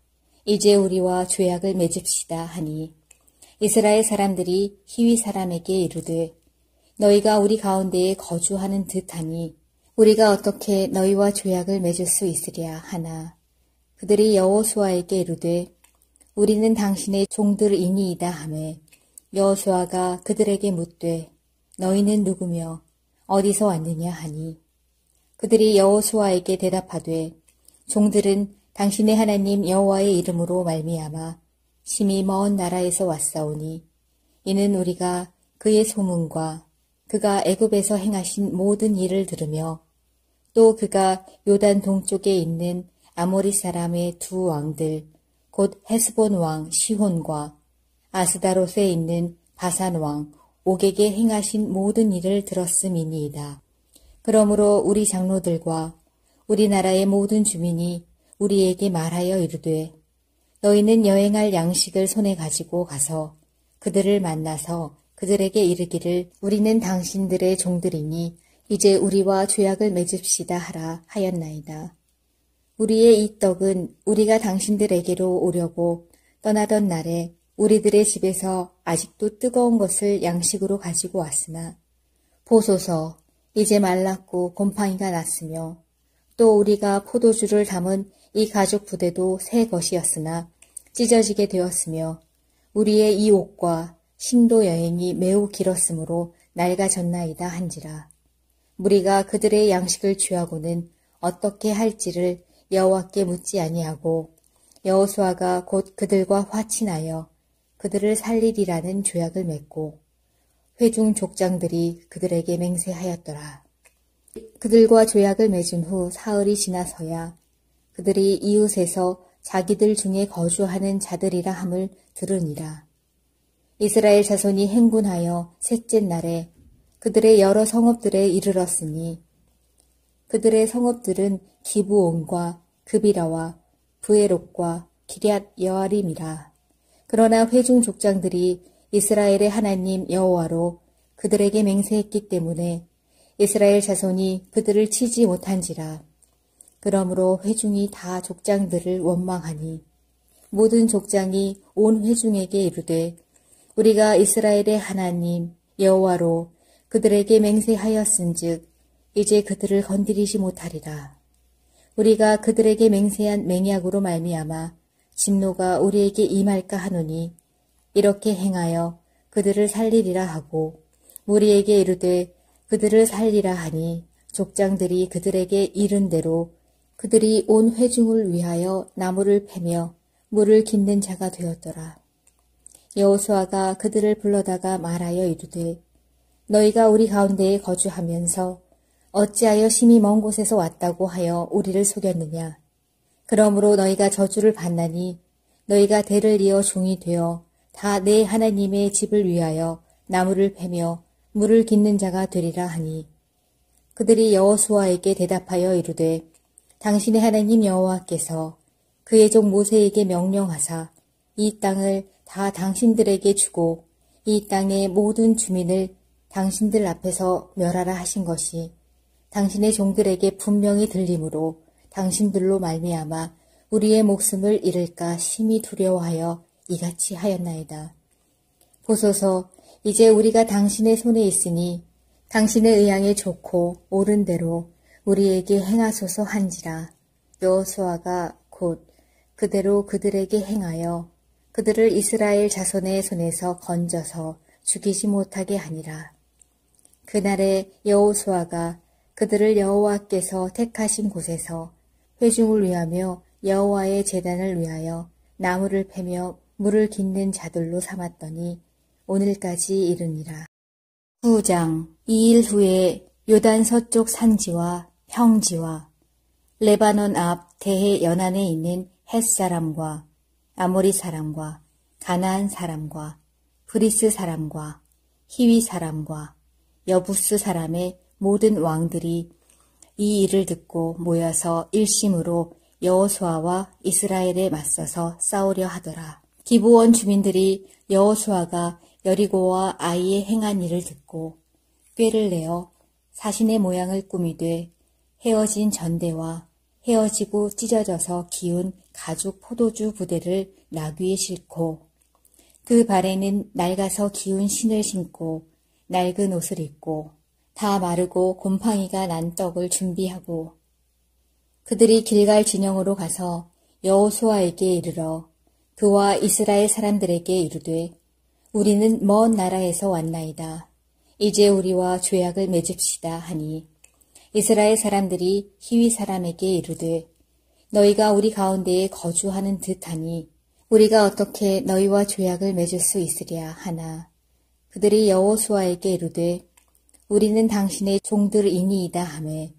이제 우리와 조약을 맺읍시다 하니 이스라엘 사람들이 히위 사람에게 이르되 너희가 우리 가운데에 거주하는 듯하니 우리가 어떻게 너희와 조약을 맺을 수 있으랴 하나 그들이 여호수아에게 이르되 우리는 당신의 종들이니이다 하매 여호수아가 그들에게 묻되 너희는 누구며 어디서 왔느냐 하니 그들이 여호수아에게 대답하되 종들은 당신의 하나님 여호와의 이름으로 말미암아 심히 먼 나라에서 왔사오니 이는 우리가 그의 소문과 그가 애굽에서 행하신 모든 일을 들으며 또 그가 요단 동쪽에 있는 아모리 사람의 두 왕들 곧 헤스본 왕 시혼과 아스다롯에 있는 바산 왕 옥에게 행하신 모든 일을 들었음이니이다. 그러므로 우리 장로들과 우리나라의 모든 주민이 우리에게 말하여 이르되 너희는 여행할 양식을 손에 가지고 가서 그들을 만나서 그들에게 이르기를 우리는 당신들의 종들이니 이제 우리와 조약을 맺읍시다 하라 하였나이다. 우리의 이 떡은 우리가 당신들에게로 오려고 떠나던 날에 우리들의 집에서 아직도 뜨거운 것을 양식으로 가지고 왔으나 보소서 이제 말랐고 곰팡이가 났으며 또 우리가 포도주를 담은 이 가죽 부대도 새 것이었으나 찢어지게 되었으며 우리의 이 옷과 신도 여행이 매우 길었으므로 낡아졌나이다 한지라. 무리가 그들의 양식을 취하고는 어떻게 할지를 여호와께 묻지 아니하고 여호수아가 곧 그들과 화친하여 그들을 살리리라는 조약을 맺고 회중 족장들이 그들에게 맹세하였더라. 그들과 조약을 맺은 후 사흘이 지나서야 그들이 이웃에서 자기들 중에 거주하는 자들이라 함을 들으니라. 이스라엘 자손이 행군하여 셋째 날에 그들의 여러 성읍들에 이르렀으니 그들의 성읍들은 기브온과 그비라와 브에롯과 기럇 여아림이라. 그러나 회중 족장들이 이스라엘의 하나님 여호와로 그들에게 맹세했기 때문에 이스라엘 자손이 그들을 치지 못한지라. 그러므로 회중이 다 족장들을 원망하니 모든 족장이 온 회중에게 이르되 우리가 이스라엘의 하나님 여호와로 그들에게 맹세하였은즉 이제 그들을 건드리지 못하리라. 우리가 그들에게 맹세한 맹약으로 말미암아 진노가 우리에게 임할까 하노니 이렇게 행하여 그들을 살리리라 하고 우리에게 이르되 그들을 살리라 하니 족장들이 그들에게 이른 대로 그들이 온 회중을 위하여 나무를 패며 물을 깃는 자가 되었더라. 여호수아가 그들을 불러다가 말하여 이르되 너희가 우리 가운데에 거주하면서 어찌하여 심히 먼 곳에서 왔다고 하여 우리를 속였느냐. 그러므로 너희가 저주를 받나니 너희가 대를 이어 종이 되어 다 내 하나님의 집을 위하여 나무를 패며 물을 깃는 자가 되리라 하니 그들이 여호수아에게 대답하여 이르되 당신의 하나님 여호와께서 그의 종 모세에게 명령하사 이 땅을 다 당신들에게 주고 이 땅의 모든 주민을 당신들 앞에서 멸하라 하신 것이 당신의 종들에게 분명히 들림으로 당신들로 말미암아 우리의 목숨을 잃을까 심히 두려워하여 이같이 하였나이다. 보소서 이제 우리가 당신의 손에 있으니 당신의 의향에 좋고 옳은 대로 우리에게 행하소서 한지라. 여호수아가 곧 그대로 그들에게 행하여 그들을 이스라엘 자손의 손에서 건져서 죽이지 못하게 하니라. 그날에 여호수아가 그들을 여호와께서 택하신 곳에서 회중을 위하며 여호와의 제단을 위하여 나무를 패며 물을 깃는 자들로 삼았더니 오늘까지 이르니라. 9장. 이 일 후에 요단 서쪽 산지와 평지와 레바논 앞 대해 연안에 있는 햇사람과 아모리 사람과 가나안 사람과 브리스 사람과 히위 사람과 여부스 사람의 모든 왕들이 이 일을 듣고 모여서 일심으로 여호수아와 이스라엘에 맞서서 싸우려 하더라. 기브온 주민들이 여호수아가 여리고와 아이에 행한 일을 듣고 꾀를 내어 사신의 모양을 꾸미되 헤어진 전대와 헤어지고 찢어져서 기운 가죽 포도주 부대를 나귀에 싣고 그 발에는 낡아서 기운 신을 신고 낡은 옷을 입고 다 마르고 곰팡이가 난 떡을 준비하고 그들이 길갈 진영으로 가서 여호수아에게 이르러 그와 이스라엘 사람들에게 이르되 우리는 먼 나라에서 왔나이다. 이제 우리와 조약을 맺읍시다 하니 이스라엘 사람들이 히위 사람에게 이르되 너희가 우리 가운데에 거주하는 듯하니 우리가 어떻게 너희와 조약을 맺을 수 있으랴 하나 그들이 여호수아에게 이르되 우리는 당신의 종들이니이다 하매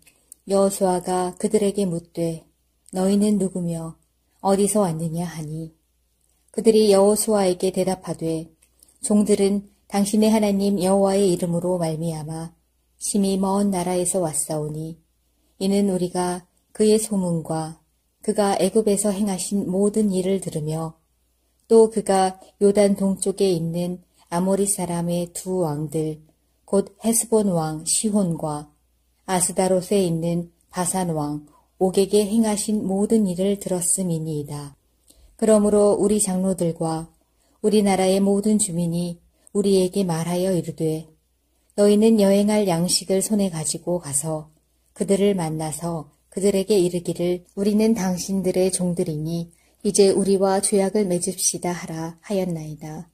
여호수아가 그들에게 묻되 너희는 누구며 어디서 왔느냐 하니 그들이 여호수아에게 대답하되 종들은 당신의 하나님 여호와의 이름으로 말미암아 심히 먼 나라에서 왔사오니 이는 우리가 그의 소문과 그가 애굽에서 행하신 모든 일을 들으며 또 그가 요단 동쪽에 있는 아모리 사람의 두 왕들 곧 헤스본 왕 시혼과 아스다롯에 있는 바산 왕 옥에게 행하신 모든 일을 들었음이니이다. 그러므로 우리 장로들과 우리나라의 모든 주민이 우리에게 말하여 이르되 너희는 여행할 양식을 손에 가지고 가서 그들을 만나서 그들에게 이르기를 우리는 당신들의 종들이니 이제 우리와 조약을 맺읍시다 하라 하였나이다.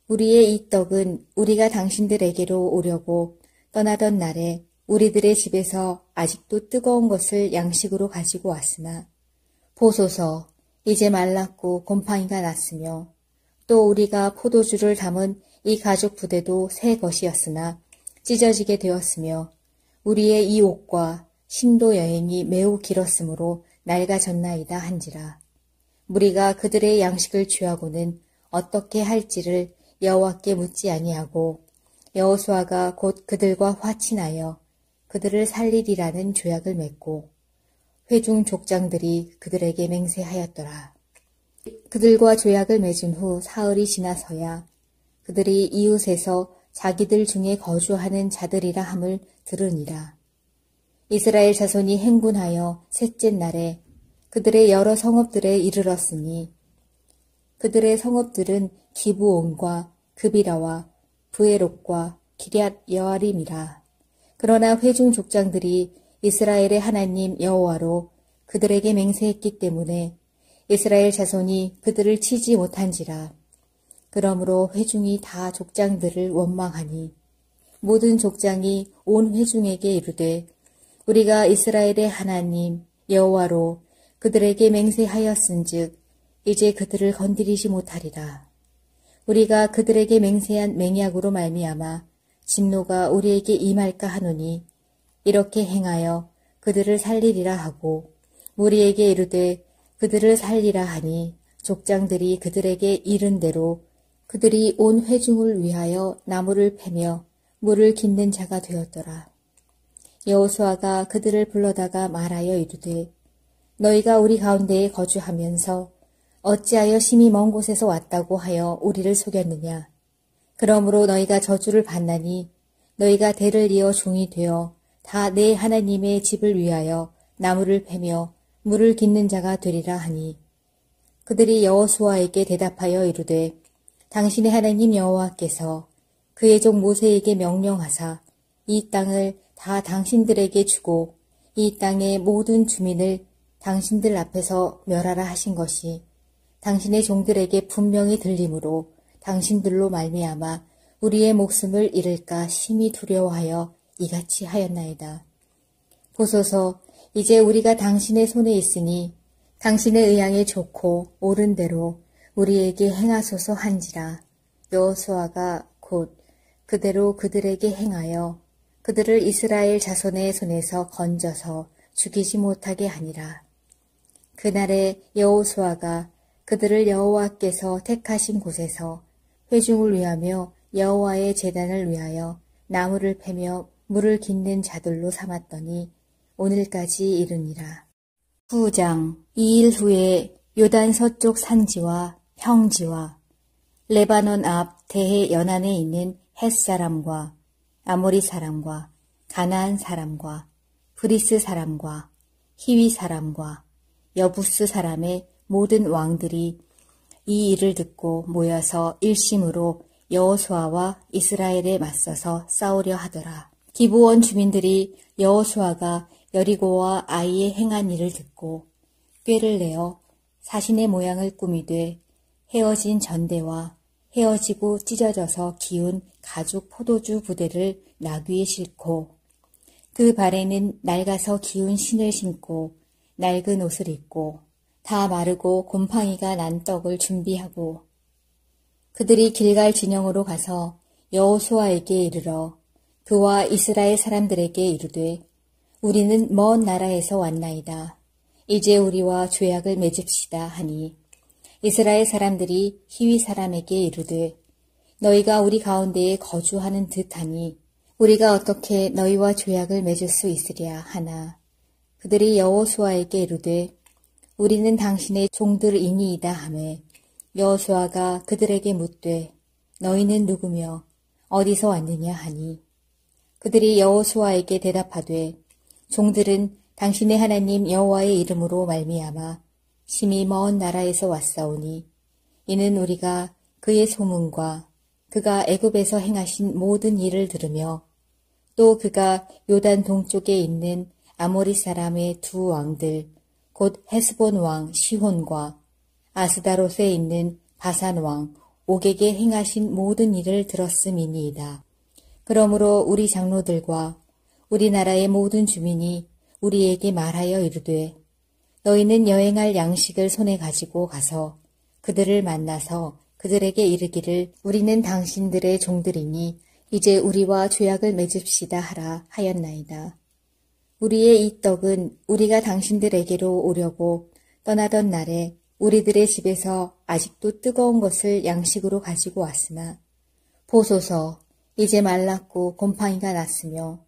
우리의 이 떡은 우리가 당신들에게로 오려고 떠나던 날에 우리들의 집에서 아직도 뜨거운 것을 양식으로 가지고 왔으나 보소서 이제 말랐고 곰팡이가 났으며 또 우리가 포도주를 담은 이 가죽 부대도 새 것이었으나 찢어지게 되었으며 우리의 이 옷과 신도 여행이 매우 길었으므로 낡아졌나이다 한지라. 무리가 그들의 양식을 취하고는 어떻게 할지를 여호와께 묻지 아니하고 여호수아가 곧 그들과 화친하여 그들을 살리리라는 조약을 맺고 회중 족장들이 그들에게 맹세하였더라. 그들과 조약을 맺은 후 사흘이 지나서야 그들이 이웃에서 자기들 중에 거주하는 자들이라 함을 들으니라. 이스라엘 자손이 행군하여 셋째 날에 그들의 여러 성읍들에 이르렀으니 그들의 성읍들은 기브온과 그비라와 브에롯과 기럇 여아림이라. 그러나 회중 족장들이 이스라엘의 하나님 여호와로 그들에게 맹세했기 때문에 이스라엘 자손이 그들을 치지 못한지라. 그러므로 회중이 다 족장들을 원망하니 모든 족장이 온 회중에게 이르되 우리가 이스라엘의 하나님 여호와로 그들에게 맹세하였은즉 이제 그들을 건드리지 못하리라. 우리가 그들에게 맹세한 맹약으로 말미암아 진노가 우리에게 임할까 하노니 이렇게 행하여 그들을 살리리라 하고 우리에게 이르되 그들을 살리라 하니 족장들이 그들에게 이른 대로 그들이 온 회중을 위하여 나무를 패며 물을 깃는 자가 되었더라. 여호수아가 그들을 불러다가 말하여 이르되 너희가 우리 가운데에 거주하면서 어찌하여 심히 먼 곳에서 왔다고 하여 우리를 속였느냐. 그러므로 너희가 저주를 받나니 너희가 대를 이어 종이 되어 다 내 하나님의 집을 위하여 나무를 패며 물을 깃는 자가 되리라 하니 그들이 여호수아에게 대답하여 이르되 당신의 하나님 여호와께서 그의 종 모세에게 명령하사 이 땅을 다 당신들에게 주고 이 땅의 모든 주민을 당신들 앞에서 멸하라 하신 것이 당신의 종들에게 분명히 들림으로 당신들로 말미암아 우리의 목숨을 잃을까 심히 두려워하여 이같이 하였나이다. 보소서 이제 우리가 당신의 손에 있으니 당신의 의향에 좋고 옳은 대로 우리에게 행하소서 한지라. 여호수아가 곧 그대로 그들에게 행하여 그들을 이스라엘 자손의 손에서 건져서 죽이지 못하게 하니라. 그날에 여호수아가 그들을 여호와께서 택하신 곳에서 회중을 위하며 여호와의 제단을 위하여 나무를 패며 물을 깃는 자들로 삼았더니 오늘까지 이르니라. 후장. 2일 후에 요단 서쪽 산지와 평지와 레바논 앞 대해 연안에 있는 햇사람과 아모리 사람과 가나안 사람과 브리스 사람과 히위 사람과 여부스 사람의 모든 왕들이 이 일을 듣고 모여서 일심으로 여호수아와 이스라엘에 맞서서 싸우려 하더라. 기브온 주민들이 여호수아가 여리고와 아이에 행한 일을 듣고 꾀를 내어 사신의 모양을 꾸미되 헤어진 전대와 헤어지고 찢어져서 기운 가죽 포도주 부대를 나귀에 싣고 그 발에는 낡아서 기운 신을 신고 낡은 옷을 입고 다 마르고 곰팡이가 난 떡을 준비하고 그들이 길갈 진영으로 가서 여호수아에게 이르러 그와 이스라엘 사람들에게 이르되 우리는 먼 나라에서 왔나이다. 이제 우리와 조약을 맺읍시다 하니 이스라엘 사람들이 히위 사람에게 이르되 너희가 우리 가운데에 거주하는 듯하니 우리가 어떻게 너희와 조약을 맺을 수 있으랴 하나 그들이 여호수아에게 이르되 우리는 당신의 종들이니이다 하매 여호수아가 그들에게 묻되 너희는 누구며 어디서 왔느냐 하니 그들이 여호수아에게 대답하되 종들은 당신의 하나님 여호와의 이름으로 말미암아 심히 먼 나라에서 왔사오니 이는 우리가 그의 소문과 그가 애굽에서 행하신 모든 일을 들으며 또 그가 요단 동쪽에 있는 아모리 사람의 두 왕들 곧 헤스본 왕 시혼과 아스다롯에 있는 바산 왕 옥에게 행하신 모든 일을 들었음이니이다. 그러므로 우리 장로들과 우리나라의 모든 주민이 우리에게 말하여 이르되 너희는 여행할 양식을 손에 가지고 가서 그들을 만나서 그들에게 이르기를 우리는 당신들의 종들이니 이제 우리와 조약을 맺읍시다 하라 하였나이다. 우리의 이 떡은 우리가 당신들에게로 오려고 떠나던 날에 우리들의 집에서 아직도 뜨거운 것을 양식으로 가지고 왔으나 보소서 이제 말랐고 곰팡이가 났으며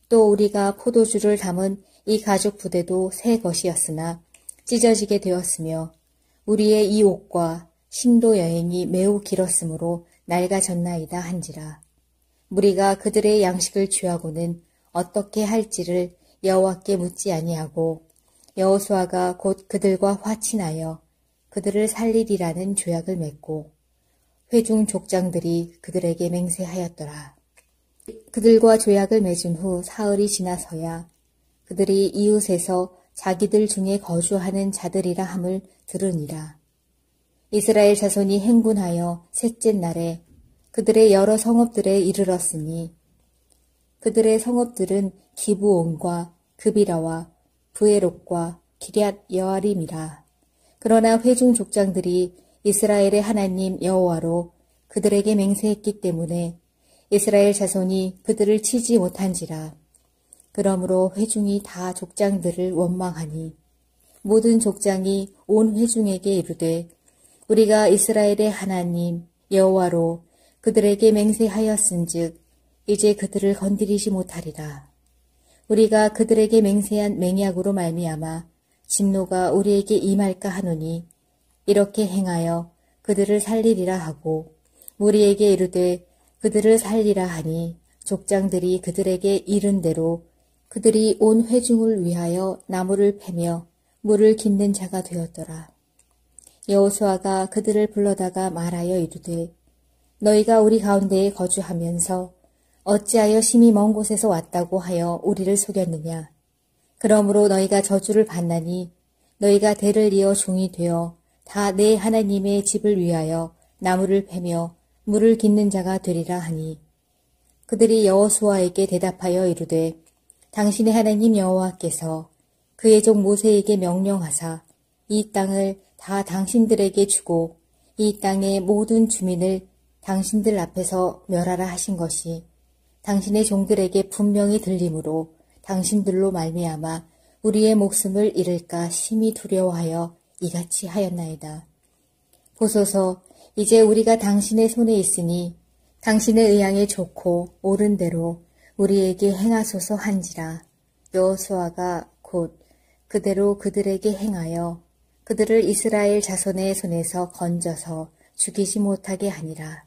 또 우리가 포도주를 담은 이 가죽 부대도 새 것이었으나 찢어지게 되었으며 우리의 이 옷과 신도 여행이 매우 길었으므로 낡아졌나이다 한지라. 무리가 그들의 양식을 취하고는 어떻게 할지를 여호와께 묻지 아니하고 여호수아가 곧 그들과 화친하여 그들을 살리리라는 조약을 맺고 회중 족장들이 그들에게 맹세하였더라. 그들과 조약을 맺은 후 사흘이 지나서야 그들이 이웃에서 자기들 중에 거주하는 자들이라 함을 들으니라. 이스라엘 자손이 행군하여 셋째 날에 그들의 여러 성읍들에 이르렀으니 그들의 성읍들은 기브온과 그비라와 브에롯과 기럇 여아림이라. 그러나 회중 족장들이 이스라엘의 하나님 여호와로 그들에게 맹세했기 때문에 이스라엘 자손이 그들을 치지 못한지라. 그러므로 회중이 다 족장들을 원망하니 모든 족장이 온 회중에게 이르되 우리가 이스라엘의 하나님 여호와로 그들에게 맹세하였은즉 이제 그들을 건드리지 못하리라. 우리가 그들에게 맹세한 맹약으로 말미암아 진노가 우리에게 임할까 하노니 이렇게 행하여 그들을 살리리라 하고 우리에게 이르되 그들을 살리라 하니 족장들이 그들에게 이른 대로 그들이 온 회중을 위하여 나무를 패며 물을 깃는 자가 되었더라. 여호수아가 그들을 불러다가 말하여 이르되 너희가 우리 가운데에 거주하면서 어찌하여 심히 먼 곳에서 왔다고 하여 우리를 속였느냐. 그러므로 너희가 저주를 받나니 너희가 대를 이어 종이 되어 다 내 하나님의 집을 위하여 나무를 패며 물을 깃는 자가 되리라 하니 그들이 여호수아에게 대답하여 이르되 당신의 하나님 여호와께서 그의 종 모세에게 명령하사 이 땅을 다 당신들에게 주고 이 땅의 모든 주민을 당신들 앞에서 멸하라 하신 것이 당신의 종들에게 분명히 들림으로 당신들로 말미암아 우리의 목숨을 잃을까 심히 두려워하여 이같이 하였나이다. 보소서 이제 우리가 당신의 손에 있으니 당신의 의향에 좋고 옳은 대로 우리에게 행하소서 한지라. 여호수아가 곧 그대로 그들에게 행하여 그들을 이스라엘 자손의 손에서 건져서 죽이지 못하게 하니라.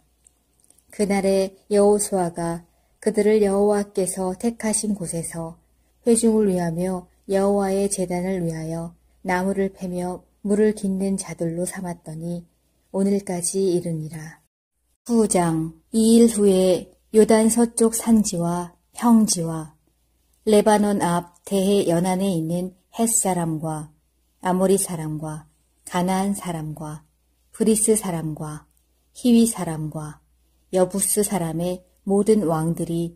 그날에 여호수아가 그들을 여호와께서 택하신 곳에서 회중을 위하며 여호와의 제단을 위하여 나무를 패며 물을 깃는 자들로 삼았더니 오늘까지 이르니라. 후장 2일 후에 요단 서쪽 산지와 평지와 레바논 앞 대해 연안에 있는 햇사람과 아모리 사람과 가나안 사람과 브리스 사람과 히위 사람과 여부스 사람의 모든 왕들이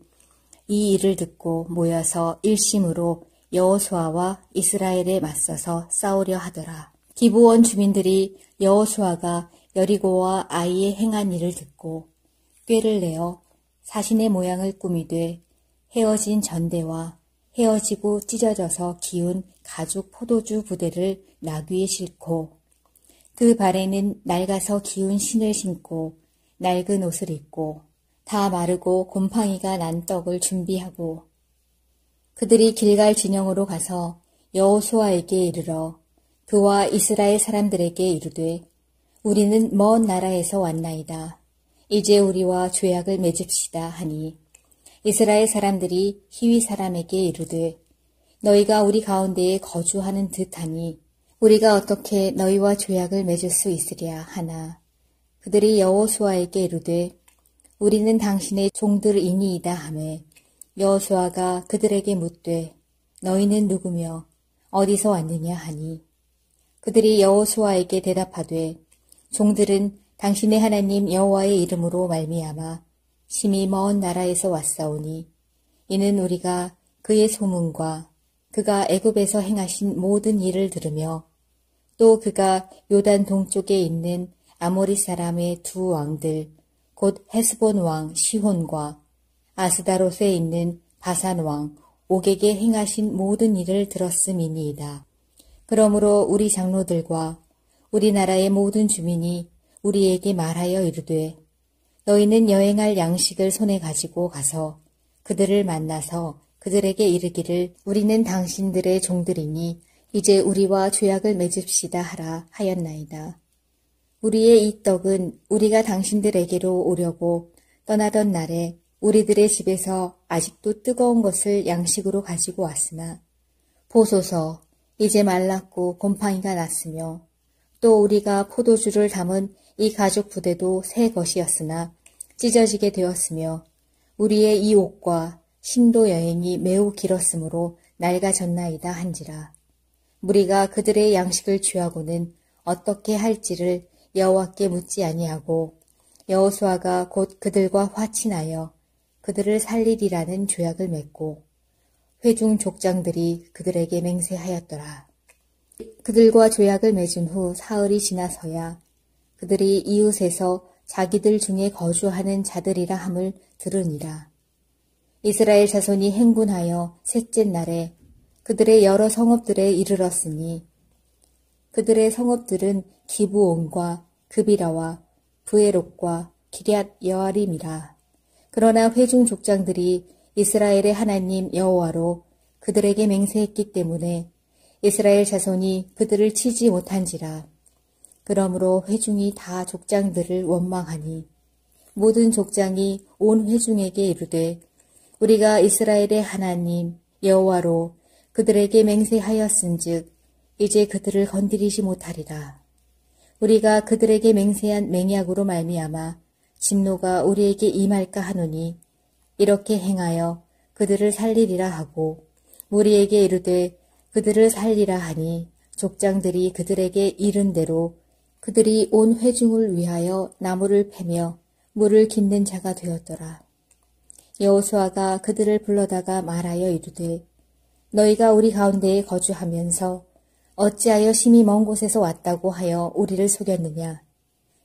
이 일을 듣고 모여서 일심으로 여호수아와 이스라엘에 맞서서 싸우려 하더라. 기브온 주민들이 여호수아가 여리고와 아이에 행한 일을 듣고 꾀를 내어 사신의 모양을 꾸미되 헤어진 전대와 헤어지고 찢어져서 기운 가죽 포도주 부대를 나귀에 싣고 그 발에는 낡아서 기운 신을 신고 낡은 옷을 입고 다 마르고 곰팡이가 난 떡을 준비하고 그들이 길갈 진영으로 가서 여호수아에게 이르러 그와 이스라엘 사람들에게 이르되 우리는 먼 나라에서 왔나이다. 이제 우리와 조약을 맺읍시다 하니 이스라엘 사람들이 히위 사람에게 이르되 너희가 우리 가운데에 거주하는 듯하니 우리가 어떻게 너희와 조약을 맺을 수 있으랴 하나 그들이 여호수아에게 이르되 우리는 당신의 종들이니이다 하매 여호수아가 그들에게 묻되 너희는 누구며 어디서 왔느냐 하니 그들이 여호수아에게 대답하되 종들은 당신의 하나님 여호와의 이름으로 말미암아 심히 먼 나라에서 왔사오니 이는 우리가 그의 소문과 그가 애굽에서 행하신 모든 일을 들으며 또 그가 요단 동쪽에 있는 아모리 사람의 두 왕들 곧 헤스본 왕 시혼과 아스다롯에 있는 바산 왕 옥에게 행하신 모든 일을 들었음이니이다. 그러므로 우리 장로들과 우리나라의 모든 주민이 우리에게 말하여 이르되 너희는 여행할 양식을 손에 가지고 가서 그들을 만나서 그들에게 이르기를 우리는 당신들의 종들이니 이제 우리와 조약을 맺읍시다 하라 하였나이다. 우리의 이 떡은 우리가 당신들에게로 오려고 떠나던 날에 우리들의 집에서 아직도 뜨거운 것을 양식으로 가지고 왔으나 보소서 이제 말랐고 곰팡이가 났으며 또 우리가 포도주를 담은 이 가죽 부대도 새 것이었으나 찢어지게 되었으며 우리의 이 옷과 신도 여행이 매우 길었으므로 낡아졌나이다 한지라. 무리가 그들의 양식을 취하고는 어떻게 할지를 여호와께 묻지 아니하고 여호수아가 곧 그들과 화친하여 그들을 살리리라는 조약을 맺고 회중 족장들이 그들에게 맹세하였더라. 그들과 조약을 맺은 후 사흘이 지나서야 그들이 이웃에서 자기들 중에 거주하는 자들이라 함을 들으니라. 이스라엘 자손이 행군하여 셋째 날에 그들의 여러 성읍들에 이르렀으니 그들의 성읍들은 기브온과 그비라와 브에롯과 기럇 여아림이라. 그러나 회중 족장들이 이스라엘의 하나님 여호와로 그들에게 맹세했기 때문에 이스라엘 자손이 그들을 치지 못한지라. 그러므로 회중이 다 족장들을 원망하니 모든 족장이 온 회중에게 이르되 우리가 이스라엘의 하나님 여호와로 그들에게 맹세하였은즉 이제 그들을 건드리지 못하리라. 우리가 그들에게 맹세한 맹약으로 말미암아 진노가 우리에게 임할까 하노니 이렇게 행하여 그들을 살리리라 하고 우리에게 이르되 그들을 살리라 하니 족장들이 그들에게 이른 대로 그들이 온 회중을 위하여 나무를 패며 물을 깃는 자가 되었더라. 여호수아가 그들을 불러다가 말하여 이르되 너희가 우리 가운데에 거주하면서 어찌하여 심히 먼 곳에서 왔다고 하여 우리를 속였느냐.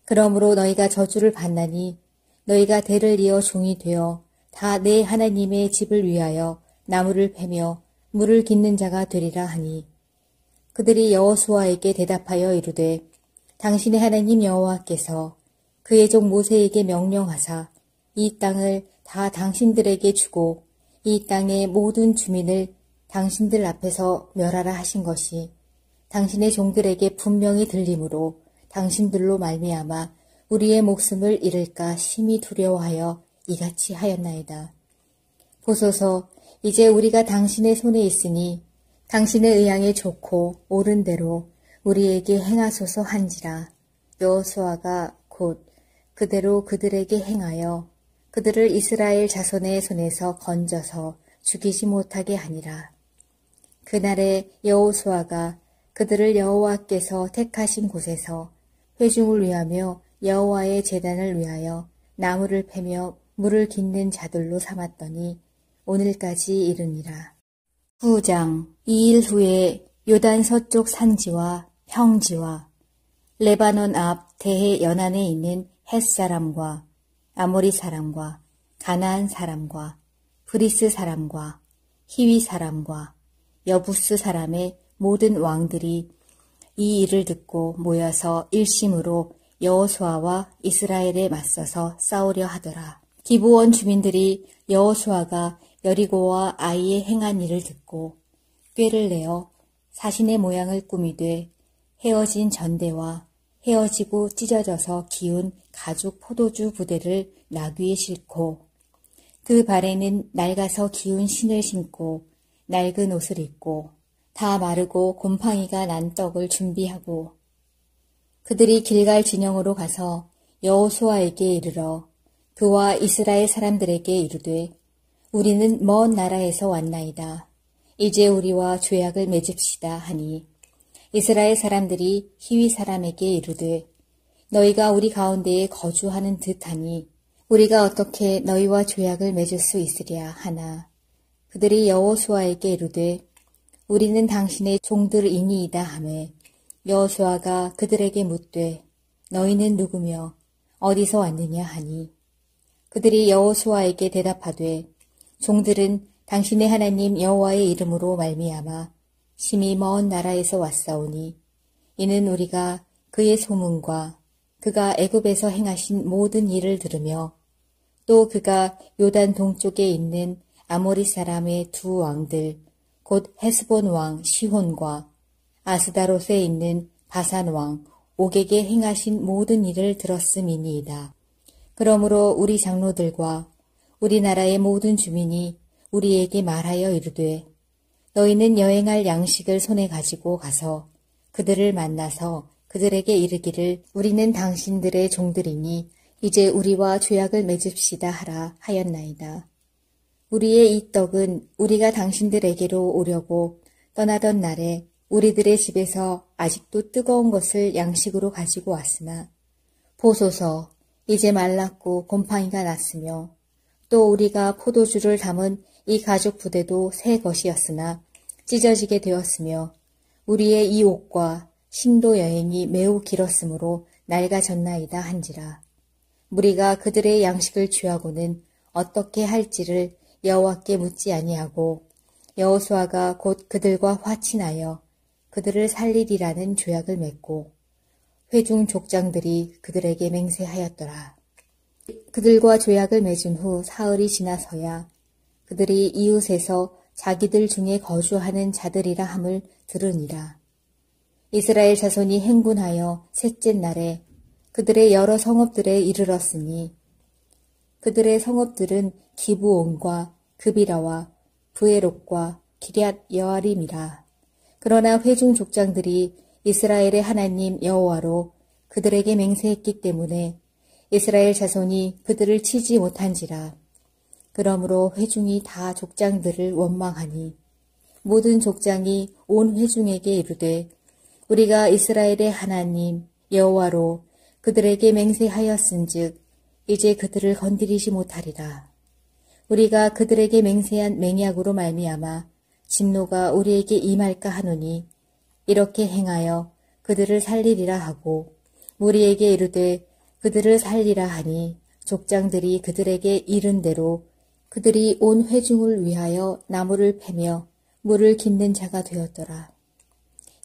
그러므로 너희가 저주를 받나니 너희가 대를 이어 종이 되어 다 내 하나님의 집을 위하여 나무를 패며 물을 깃는 자가 되리라 하니 그들이 여호수아에게 대답하여 이르되 당신의 하나님 여호와께서 그의 종 모세에게 명령하사 이 땅을 다 당신들에게 주고 이 땅의 모든 주민을 당신들 앞에서 멸하라 하신 것이 당신의 종들에게 분명히 들림으로 당신들로 말미암아 우리의 목숨을 잃을까 심히 두려워하여 이같이 하였나이다. 보소서, 이제 우리가 당신의 손에 있으니 당신의 의향에 좋고 옳은 대로 우리에게 행하소서 한지라. 여호수아가 곧 그대로 그들에게 행하여 그들을 이스라엘 자손의 손에서 건져서 죽이지 못하게 하니라. 그날에 여호수아가 그들을 여호와께서 택하신 곳에서 회중을 위하며 여호와의 제단을 위하여 나무를 패며 물을 깃는 자들로 삼았더니 오늘까지 이르니라. 9장. 2일 후에 요단 서쪽 산지와 평지와 레바논 앞 대해 연안에 있는 햇사람과 아모리 사람과 가나안 사람과 브리스 사람과 히위 사람과 여부스 사람의 모든 왕들이 이 일을 듣고 모여서 일심으로 여호수아와 이스라엘에 맞서서 싸우려 하더라. 기브온 주민들이 여호수아가 여리고와 아이에 행한 일을 듣고 꾀를 내어 사신의 모양을 꾸미되 헤어진 전대와 헤어지고 찢어져서 기운 가죽 포도주 부대를 나귀에 싣고 그 발에는 낡아서 기운 신을 신고 낡은 옷을 입고 다 마르고 곰팡이가 난 떡을 준비하고 그들이 길갈 진영으로 가서 여호수아에게 이르러 그와 이스라엘 사람들에게 이르되 우리는 먼 나라에서 왔나이다. 이제 우리와 조약을 맺읍시다 하니 이스라엘 사람들이 히위 사람에게 이르되 너희가 우리 가운데에 거주하는 듯하니 우리가 어떻게 너희와 조약을 맺을 수 있으랴 하나 그들이 여호수아에게 이르되 우리는 당신의 종들이니이다 하매 여호수아가 그들에게 묻되 너희는 누구며 어디서 왔느냐 하니 그들이 여호수아에게 대답하되 종들은 당신의 하나님 여호와의 이름으로 말미암아 심히 먼 나라에서 왔사오니 이는 우리가 그의 소문과 그가 애굽에서 행하신 모든 일을 들으며 또 그가 요단 동쪽에 있는 아모리 사람의 두 왕들 곧 헤스본 왕 시혼과 아스다롯에 있는 바산 왕 옥에게 행하신 모든 일을 들었음이니이다. 그러므로 우리 장로들과 우리나라의 모든 주민이 우리에게 말하여 이르되 너희는 여행할 양식을 손에 가지고 가서 그들을 만나서 그들에게 이르기를 우리는 당신들의 종들이니 이제 우리와 조약을 맺읍시다 하라 하였나이다. 우리의 이 떡은 우리가 당신들에게로 오려고 떠나던 날에 우리들의 집에서 아직도 뜨거운 것을 양식으로 가지고 왔으나 보소서 이제 말랐고 곰팡이가 났으며 또 우리가 포도주를 담은 이 가죽 부대도 새 것이었으나 찢어지게 되었으며 우리의 이 옷과 신도 여행이 매우 길었으므로 낡아졌나이다 한지라. 무리가 그들의 양식을 취하고는 어떻게 할지를 여호와께 묻지 아니하고 여호수아가 곧 그들과 화친하여 그들을 살리리라는 조약을 맺고 회중 족장들이 그들에게 맹세하였더라. 그들과 조약을 맺은 후 사흘이 지나서야 그들이 이웃에서 자기들 중에 거주하는 자들이라 함을 들으니라. 이스라엘 자손이 행군하여 셋째 날에 그들의 여러 성읍들에 이르렀으니 그들의 성읍들은 기브온과 그비라와 브에롯과 기럇 여아림이라. 그러나 회중 족장들이 이스라엘의 하나님 여호와로 그들에게 맹세했기 때문에 이스라엘 자손이 그들을 치지 못한지라. 그러므로 회중이 다 족장들을 원망하니 모든 족장이 온 회중에게 이르되 우리가 이스라엘의 하나님 여호와로 그들에게 맹세하였은즉 이제 그들을 건드리지 못하리라. 우리가 그들에게 맹세한 맹약으로 말미암아 진노가 우리에게 임할까 하노니 이렇게 행하여 그들을 살리리라 하고 무리에게 이르되 그들을 살리라 하니 족장들이 그들에게 이른 대로 그들이 온 회중을 위하여 나무를 패며 물을 깃는 자가 되었더라.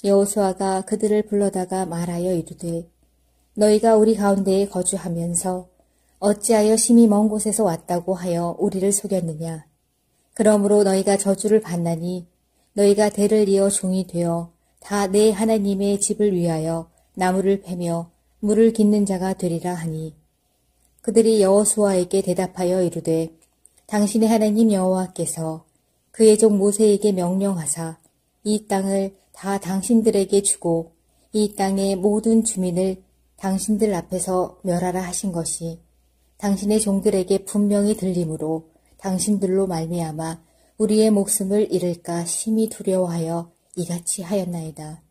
여호수아가 그들을 불러다가 말하여 이르되 너희가 우리 가운데에 거주하면서 어찌하여 심히 먼 곳에서 왔다고 하여 우리를 속였느냐. 그러므로 너희가 저주를 받나니 너희가 대를 이어 종이 되어 다 내 하나님의 집을 위하여 나무를 패며 물을 깃는 자가 되리라 하니 그들이 여호수아에게 대답하여 이르되 당신의 하나님 여호와께서 그의 종 모세에게 명령하사 이 땅을 다 당신들에게 주고 이 땅의 모든 주민을 당신들 앞에서 멸하라 하신 것이 당신의 종들에게 분명히 들림으로 당신들로 말미암아 우리의 목숨을 잃을까 심히 두려워하여 이같이 하였나이다.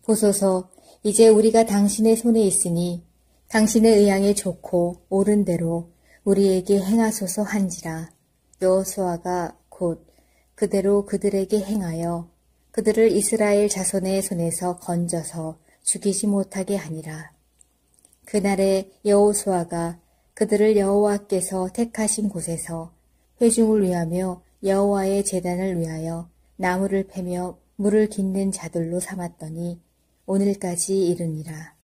보소서 이제 우리가 당신의 손에 있으니 당신의 의향에 좋고 옳은 대로 우리에게 행하소서 한지라. 여호수아가 곧 그대로 그들에게 행하여 그들을 이스라엘 자손의 손에서 건져서 죽이지 못하게 하니라. 그날에 여호수아가 그들을 여호와께서 택하신 곳에서 회중을 위하며 여호와의 제단을 위하여 나무를 패며 물을 깃는 자들로 삼았더니 오늘까지 이르니라.